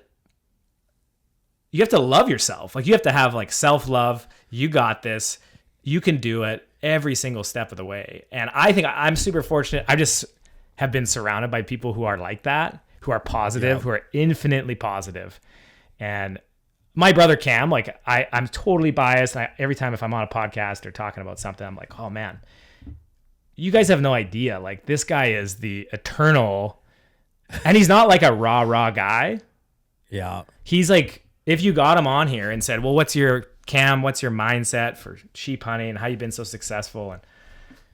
love yourself. Like, you have to have like self-love. You got this. You can do it every single step of the way. And I think I'm super fortunate. I just have been surrounded by people who are like that, who are positive, who are infinitely positive. And my brother Cam, like I'm totally biased. Every time if I'm on a podcast or talking about something, I'm like, oh man, you guys have no idea. Like, this guy is the eternal, and he's not like a raw guy. Yeah. He's like, if you got him on here and said, well, what's your mindset for sheep hunting and how you've been so successful?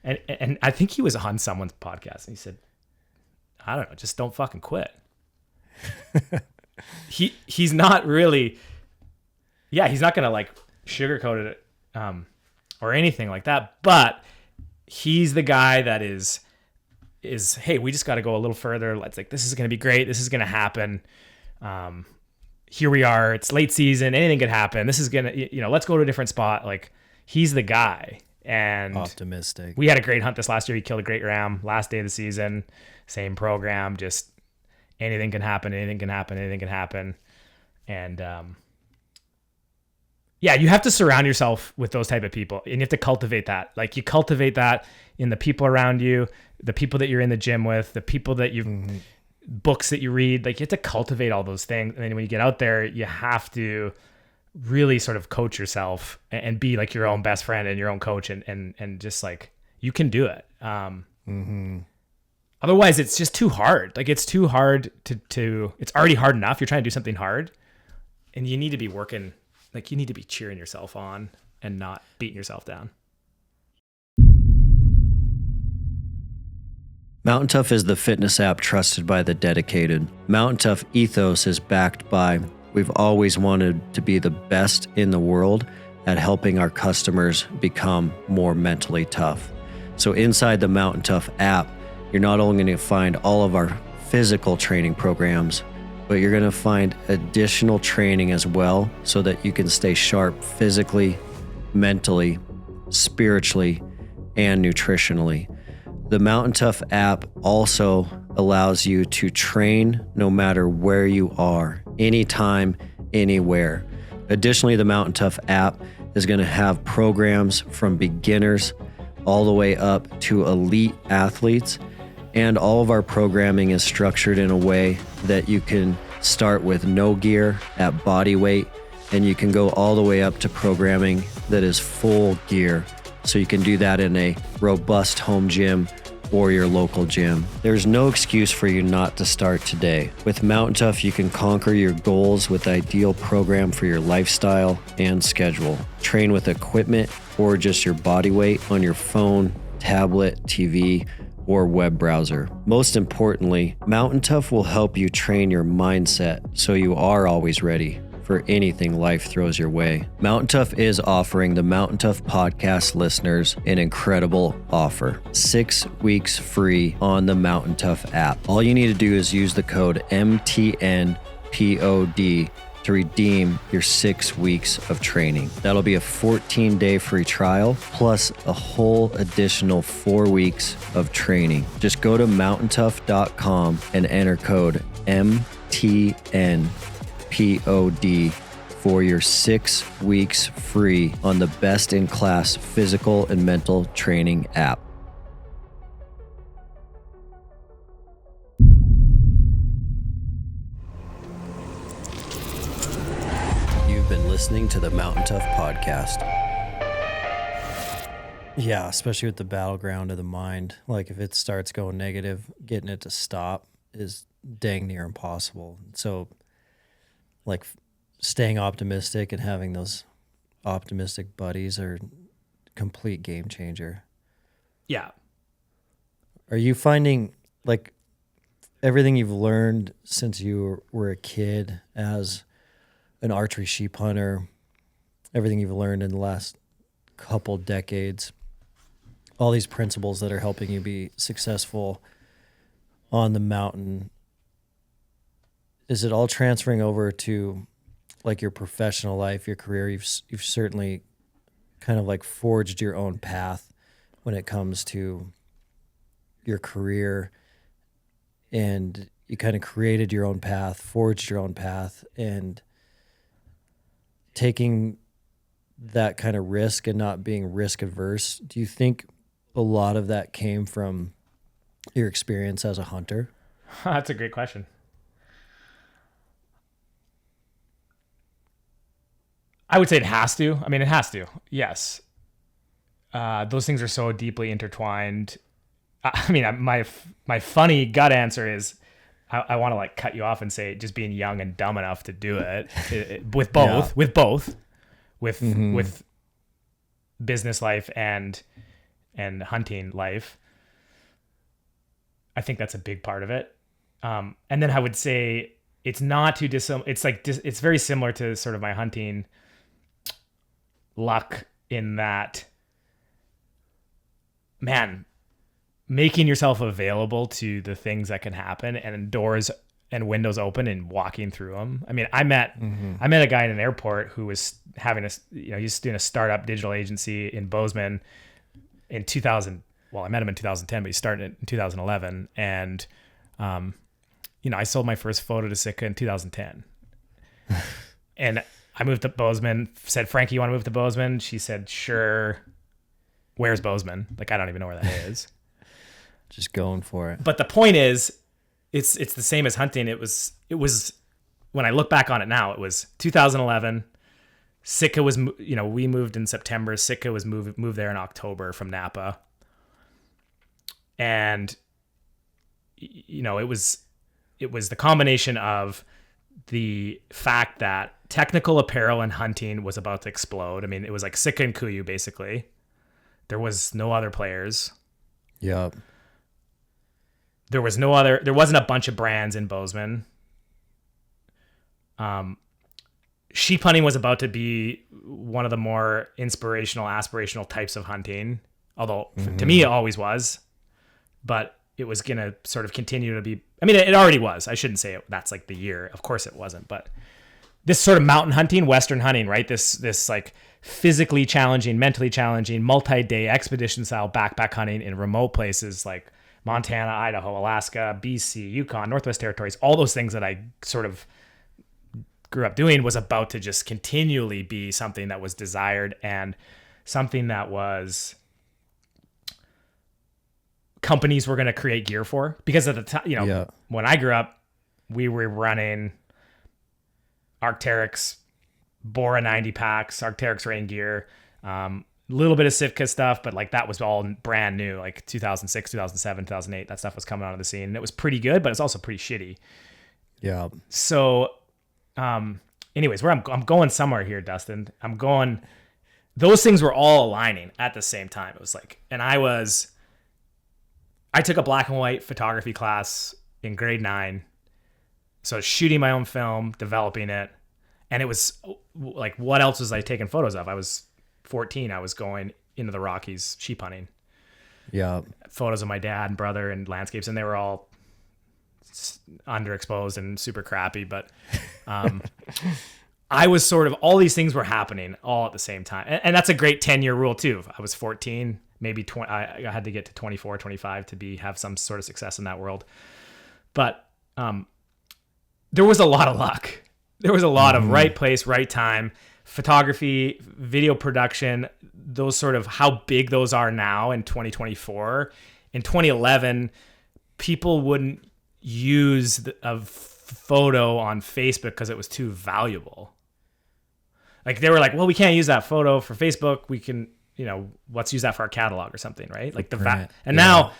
And I think he was on someone's podcast and he said, I don't know, just don't fucking quit. He's not really, he's not going to like sugarcoat it or anything like that. But he's the guy that is, hey, we just got to go a little further. Let's like, this is going to be great. This is going to happen. Here we are. It's late season. Anything could happen. This is going to, let's go to a different spot. Like, he's the guy. And optimistic. We had a great hunt this last year. He killed a great ram last day of the season. Same program. Just anything can happen. Anything can happen. Anything can happen. And, you have to surround yourself with those type of people, and you have to cultivate that. Like, you cultivate that in the people around you, the people that you're in the gym with, the people that you've books that you read. Like, you have to cultivate all those things. And then when you get out there, you have to really sort of coach yourself and be like your own best friend and your own coach, and just like, you can do it. Otherwise it's just too hard. Like, it's too hard to it's already hard enough. You're trying to do something hard, and you need to be working. Like, you need to be cheering yourself on and not beating yourself down. Mountain Tough is the fitness app trusted by the dedicated. Mountain Tough ethos is backed by, we've always wanted to be the best in the world at helping our customers become more mentally tough. So inside the Mountain Tough app, you're not only going to find all of our physical training programs, but you're going to find additional training as well so that you can stay sharp physically, mentally, spiritually, and nutritionally. The Mountain Tough app also allows you to train no matter where you are, anytime, anywhere. Additionally, the Mountain Tough app is going to have programs from beginners all the way up to elite athletes. And all of our programming is structured in a way that you can start with no gear at body weight, and you can go all the way up to programming that is full gear. So you can do that in a robust home gym or your local gym. There's no excuse for you not to start today. With Mountain Tough, you can conquer your goals with the ideal program for your lifestyle and schedule. Train with equipment or just your body weight on your phone, tablet, TV, or web browser. Most importantly, Mountain Tough will help you train your mindset so you are always ready for anything life throws your way. Mountain Tough is offering the Mountain Tough podcast listeners an incredible offer. 6 weeks free on the Mountain Tough app. All you need to do is use the code MTNPOD to redeem your 6 weeks of training. That'll be a 14-day free trial plus a whole additional 4 weeks of training. Just go to mountaintough.com and enter code MTNPOD for your 6 weeks free on the best-in-class physical and mental training app. Listening to the Mountain Tough podcast. Yeah, especially with the battleground of the mind. Like, if it starts going negative, getting it to stop is dang near impossible. So, like, staying optimistic and having those optimistic buddies are complete game changer. Yeah. Are you finding, like, everything you've learned since you were a kid as an archery sheep hunter, everything you've learned in the last couple decades, all these principles that are helping you be successful on the mountain, is it all transferring over to like your professional life, your career? You've certainly kind of like forged your own path when it comes to your career, and you kind of created your own path, forged your own path, and taking that kind of risk and not being risk averse. Do you think a lot of that came from your experience as a hunter? That's a great question. I would say it has to. I mean, it has to. Yes. Those things are so deeply intertwined. I mean, my funny gut answer is I want to like cut you off and say just being young and dumb enough to do it, with both, with business life and hunting life. I think that's a big part of it. And then I would say it's not too dissimilar. It's like it's very similar to sort of my hunting luck in that, man, making yourself available to the things that can happen and doors and windows open and walking through them. I mean, I met a guy in an airport who was having he's doing a startup digital agency in Bozeman in 2000. Well, I met him in 2010, but he started in 2011. And, I sold my first photo to Sitka in 2010. And I moved to Bozeman, said, Frankie, you want to move to Bozeman? She said, sure. Where's Bozeman? Like, I don't even know where that is. Just going for it. But the point is, it's the same as hunting. It was when I look back on it now, it was 2011. Sitka was, we moved in September. Sitka was moved there in October from Napa. And, it was the combination of the fact that technical apparel and hunting was about to explode. I mean, it was like Sitka and Kuyu, basically. There was no other players. Yeah. There wasn't a bunch of brands in Bozeman. Sheep hunting was about to be one of the more inspirational, aspirational types of hunting. Although to me, it always was, but it was going to sort of continue to be, I mean, it already was. I shouldn't say that's like the year. Of course it wasn't, but this sort of mountain hunting, Western hunting, right? This like physically challenging, mentally challenging, multi-day expedition style backpack hunting in remote places like Montana, Idaho, Alaska, BC, Yukon, Northwest Territories, all those things that I sort of grew up doing was about to just continually be something that was desired and something that was companies were going to create gear for. Because at the time, when I grew up, we were running Arc'teryx, Bora 90 packs, Arc'teryx rain gear, little bit of Sitka stuff, but like that was all brand new, like 2006, 2007, 2008, that stuff was coming onto the scene. And it was pretty good, but it's also pretty shitty. Yeah. So, anyways, I'm going somewhere here, Dustin. Those things were all aligning at the same time. It was like, and I took a black and white photography class in grade 9. So I was shooting my own film, developing it. And it was like, what else was I taking photos of? I was 14. I was going into the Rockies sheep hunting. Yeah. Photos of my dad and brother and landscapes. And they were all underexposed and super crappy. But I was sort of, all these things were happening all at the same time. And that's a great 10-year rule too. I was 14, maybe 20. I had to get to 24, 25 to have some sort of success in that world. But there was a lot of luck. There was a lot of right place, right time, photography, video production, those sort of how big those are now in 2024. In 2011, people wouldn't use a photo on Facebook because it was too valuable. Like they were like, well, we can't use that photo for Facebook. We can, let's use that for our catalog or something, right? Like now,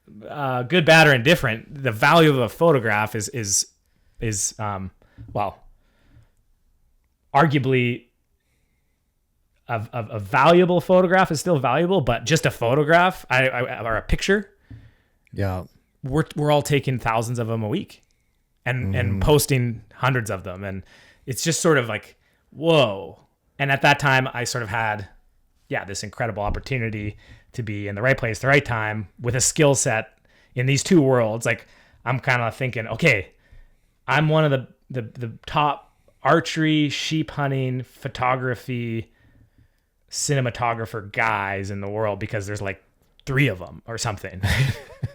good, bad, or indifferent, the value of a photograph is arguably a valuable photograph is still valuable, but just a photograph or a picture, we're all taking thousands of them a week and posting hundreds of them. And it's just sort of like, whoa. And at that time I sort of had, this incredible opportunity to be in the right place, the right time with a skill set in these two worlds. Like I'm kind of thinking, okay, I'm one of the top archery, sheep hunting, photography, cinematographer guys in the world because there's like 3 of them or something.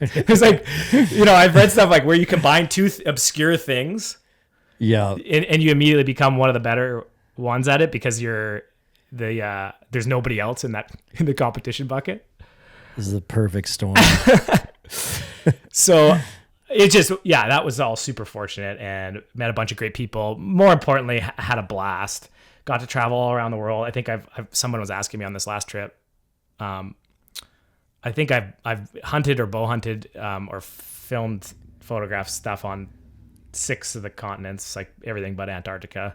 It's like, I've read stuff like where you combine 2 obscure things. Yeah. And you immediately become one of the better ones at it because there's nobody else in the competition bucket. This is the perfect storm. So it just, that was all super fortunate and met a bunch of great people. More importantly, had a blast. Got to travel all around the world. I think someone was asking me on this last trip. I think I've hunted or bow hunted or filmed photographed stuff on 6 of the continents, like everything but Antarctica.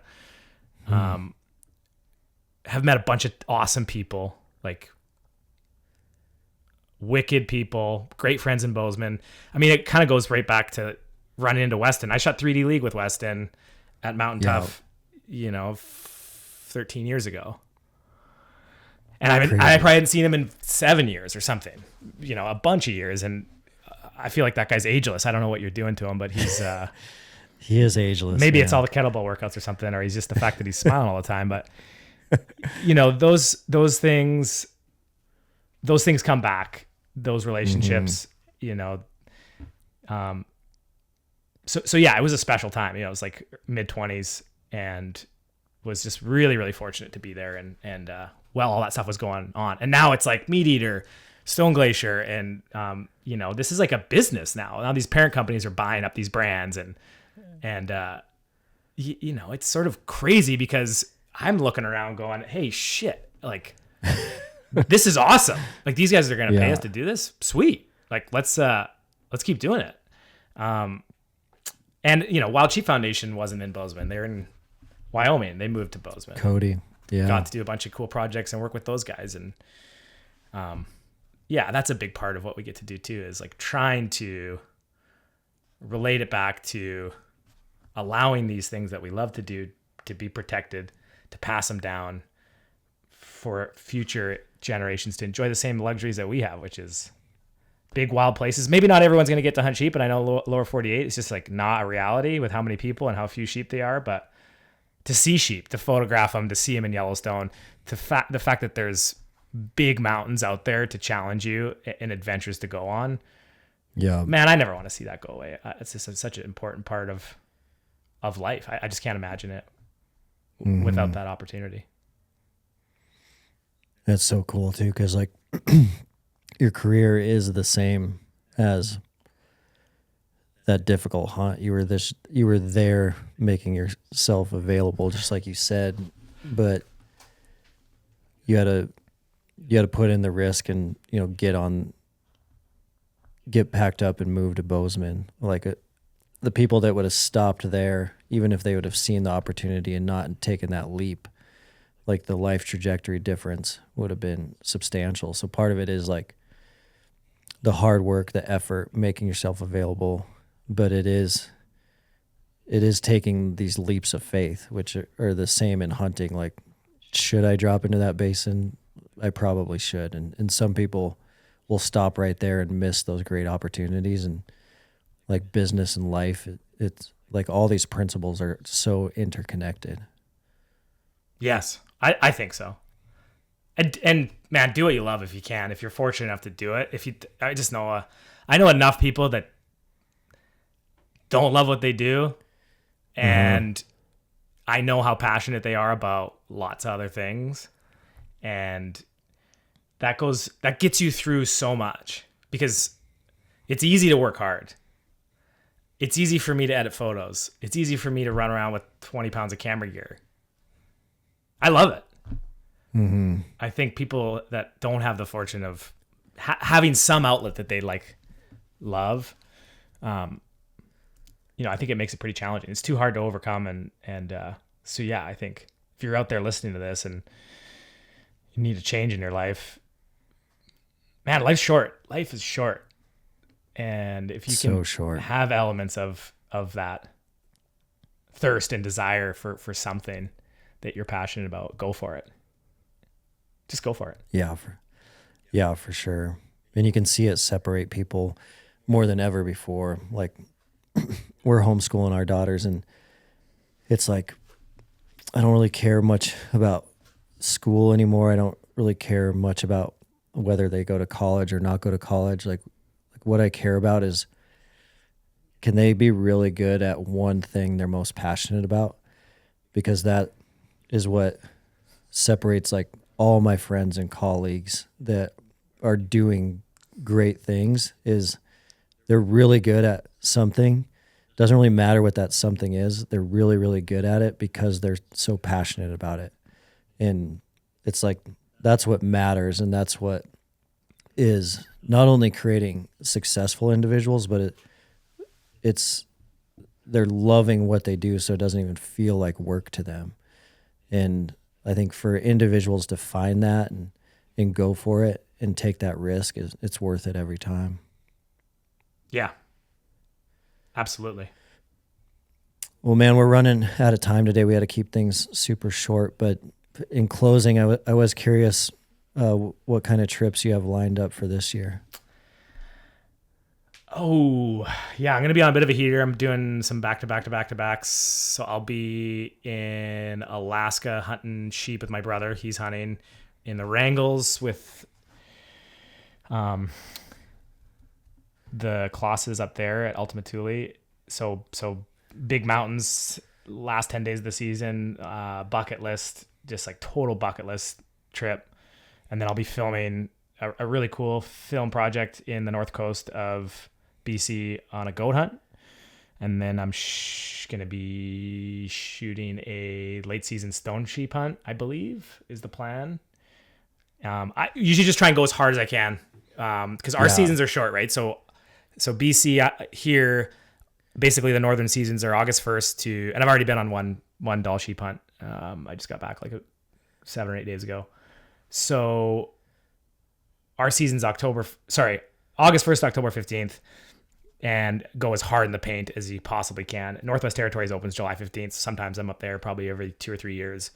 Have met a bunch of awesome people, like wicked people, great friends in Bozeman. I mean, it kind of goes right back to running into Weston. I shot 3D League with Weston at Mountain Tough, 13 years ago. And I probably hadn't seen him in 7 years or something, a bunch of years. And I feel like that guy's ageless. I don't know what you're doing to him, but he's, he is ageless. Maybe it's all the kettlebell workouts or something, or he's just the fact that he's smiling all the time. But those things come back, those relationships, So it was a special time. It was like mid-20s and was just really, really fortunate to be there. And all that stuff was going on. And now it's like Meat Eater, Stone Glacier. And, this is like a business now. Now these parent companies are buying up these brands and it's sort of crazy because I'm looking around going, hey, shit, like this is awesome. Like these guys are going to pay us to do this. Sweet. Like, let's keep doing it. And Wild Sheep Foundation wasn't in Bozeman. They're in Wyoming. They moved to Bozeman. Cody. Yeah. Got to do a bunch of cool projects and work with those guys. And, that's a big part of what we get to do too, is like trying to relate it back to allowing these things that we love to do to be protected, to pass them down for future generations to enjoy the same luxuries that we have, which is big wild places. Maybe not everyone's going to get to hunt sheep, and I know lower 48 is just like not a reality with how many people and how few sheep they are, but to see sheep, to photograph them, to see them in Yellowstone, the fact that there's big mountains out there to challenge you and adventures to go on. Yeah, man, I never want to see that go away. It's just such an important part of life. I just can't imagine it without that opportunity. That's so cool too, because like your career is the same as that difficult hunt. You were there making yourself available, just like you said, but you had to put in the risk and get packed up and move to Bozeman. Like the people that would have stopped there, even if they would have seen the opportunity and not taken that leap, like the life trajectory difference would have been substantial. So part of it is like the hard work, the effort, making yourself available, but it is taking these leaps of faith, which are the same in hunting. Like, should I drop into that basin? I probably should. And some people will stop right there and miss those great opportunities. And like business and life, it's like all these principles are so interconnected. Yes, I think so. And man, do what you love if you can. If you're fortunate enough to do it, I know enough people that don't love what they do, and I know how passionate they are about lots of other things, and that gets you through so much because it's easy to work hard. It's easy for me to edit photos. It's easy for me to run around with 20 pounds of camera gear. I love it. Mm-hmm. I think people that don't have the fortune of having some outlet that they love, I think it makes it pretty challenging. It's too hard to overcome. So I think if you're out there listening to this and you need a change in your life, man, life's short. Life is short. And if you So can short. have elements of that thirst and desire for something that you're passionate about, go for it. Just go for it. Yeah, for sure. And you can see it separate people more than ever before. Like we're homeschooling our daughters, and it's like, I don't really care much about school anymore. I don't really care much about whether they go to college or not go to college. Like what I care about is, can they be really good at one thing they're most passionate about? Because that is what separates like all my friends and colleagues that are doing great things, is they're really good at something. Doesn't really matter what that something is. They're really, really good at it because they're so passionate about it. And it's like, that's what matters. And that's what is not only creating successful individuals, but it's they're loving what they do, so it doesn't even feel like work to them. And I think for individuals to find that and go for it and take that risk, it's worth it every time. Yeah, absolutely. Well, man, we're running out of time today. We had to keep things super short, but in closing, I was curious what kind of trips you have lined up for this year. Oh, yeah, I'm going to be on a bit of a heater. I'm doing some back-to-backs. So I'll be in Alaska hunting sheep with my brother. He's hunting in the Wrangles with the Klosses up there at MTNTOUGH. So big mountains, last 10 days of the season, bucket list, just like total bucket list trip. And then I'll be filming a really cool film project in the north coast of BC on a goat hunt. And then I'm going to be shooting a late season stone sheep hunt, I believe is the plan. I usually just try and go as hard as I can because our seasons are short, right? So BC here, basically the northern seasons are August 1st to, and I've already been on one Dall sheep hunt. I just got back like 7 or 8 days ago. So our season's August 1st to October 15th, and go as hard in the paint as you possibly can. Northwest Territories opens July 15th. So sometimes I'm up there probably every 2 or 3 years.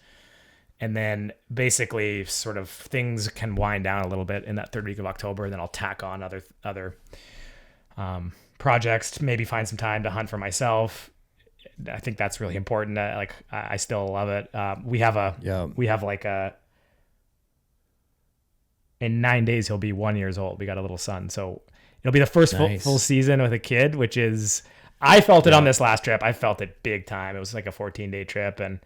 And then basically sort of things can wind down a little bit in that third week of October. And then I'll tack on other projects, maybe find some time to hunt for myself. I think that's really important. I still love it. We have like in 9 days, he'll be 1 year old. We got a little son. So it'll be the first full season with a kid, which is, I felt it on this last trip. I felt it big time. It was like a 14-day trip. And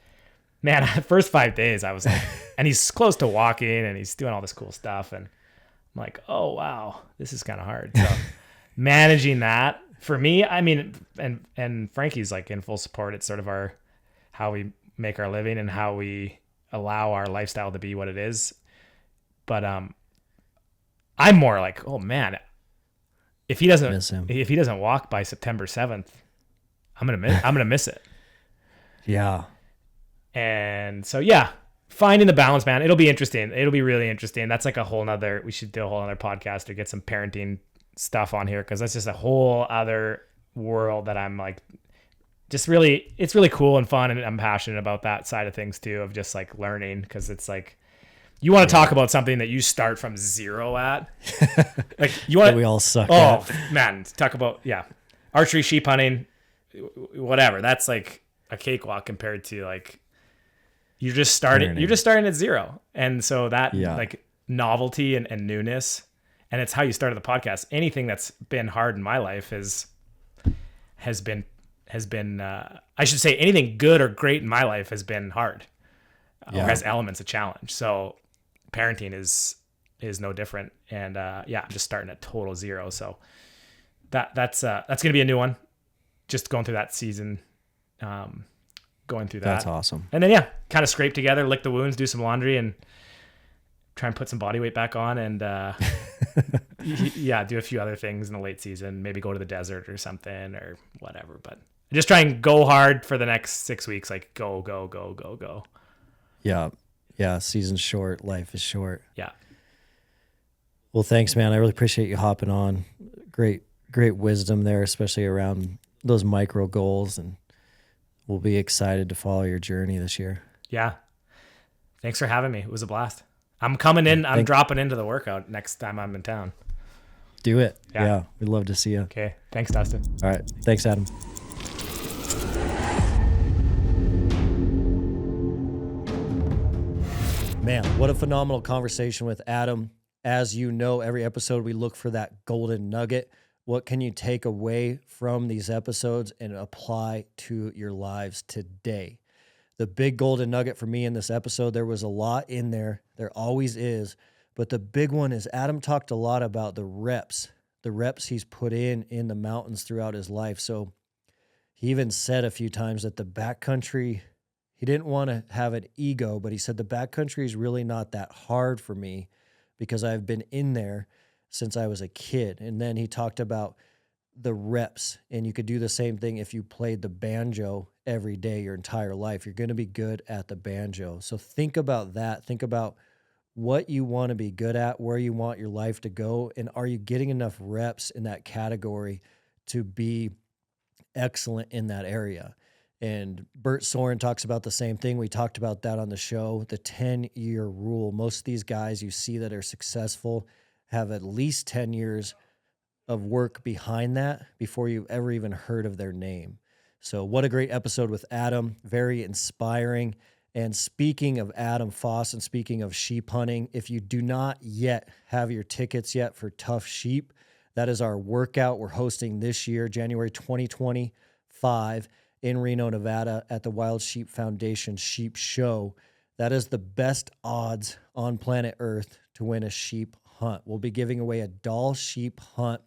man, the first 5 days I was like, and he's close to walking and he's doing all this cool stuff. And I'm like, oh, wow, this is kind of hard. So managing that for me, I mean, and Frankie's like in full support. It's sort of how we make our living and how we allow our lifestyle to be what it is. But I'm more like, oh man, if he doesn't walk by September 7th, I'm gonna miss it. Yeah. And so finding the balance, man. It'll be interesting. It'll be really interesting. That's like we should do a whole other podcast or get some parenting stuff on here, because that's just a whole other world that I'm like, it's really cool and fun, and I'm passionate about that side of things too, of just like learning, because it's like, you want to talk about something that you start from zero at. Like you want that we all suck at. Oh man, talk about archery, sheep hunting, whatever. That's like a cakewalk compared to like you're just starting at zero. And so that like novelty and newness, and it's how you started the podcast. Anything that's been hard in my life has been I should say anything good or great in my life has been hard or has elements of challenge. So parenting is no different. And I'm just starting at total zero. So that's going to be a new one. Just going through that season, going through that. That's awesome. And then kind of scrape together, lick the wounds, do some laundry, and try and put some body weight back on, and do a few other things in the late season. Maybe go to the desert or something or whatever. But just try and go hard for the next 6 weeks. Like go. Yeah. Season's short. Life is short. Yeah. Well, thanks, man. I really appreciate you hopping on. Great great wisdom there, especially around those micro goals, and we'll be excited to follow your journey this year. Yeah. Thanks for having me. It was a blast. I'm coming in. I'm dropping into the workout next time I'm in town. Do it. Yeah. We'd love to see you. Okay. Thanks, Dustin. All right. Thanks, Adam. Man, what a phenomenal conversation with Adam. As you know, every episode we look for that golden nugget. What can you take away from these episodes and apply to your lives today? The big golden nugget for me in this episode, there was a lot in there. There always is. But the big one is Adam talked a lot about the reps he's put in the mountains throughout his life. So he even said a few times that the backcountry, he didn't want to have an ego, but he said the backcountry is really not that hard for me because I've been in there since I was a kid. And then he talked about the reps, and you could do the same thing if you played the banjo every day your entire life. You're going to be good at the banjo. So think about that. Think about what you want to be good at, where you want your life to go, and are you getting enough reps in that category to be excellent in that area? And Bert Soren talks about the same thing. We talked about that on the show, the 10-year rule. Most of these guys you see that are successful have at least 10 years of work behind that before you've ever even heard of their name. So what a great episode with Adam. Very inspiring. And speaking of Adam Foss and speaking of sheep hunting, if you do not yet have your tickets yet for Tough Sheep, that is our workout we're hosting this year, January 2025 in Reno, Nevada at the Wild Sheep Foundation Sheep Show. That is the best odds on planet Earth to win a sheep hunt. We'll be giving away a Doll sheep hunt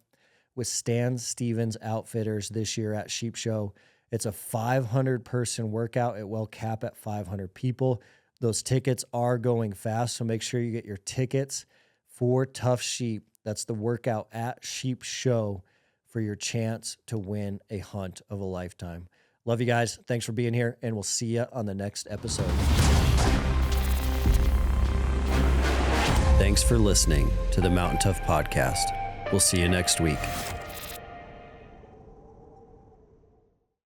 with Stan Stevens Outfitters this year at Sheep Show. It's a 500-person workout. It will cap at 500 people. Those tickets are going fast, so make sure you get your tickets for Tough Sheep. That's the workout at Sheep Show for your chance to win a hunt of a lifetime. Love you guys. Thanks for being here, and we'll see you on the next episode. Thanks for listening to the Mountain Tough Podcast. We'll see you next week.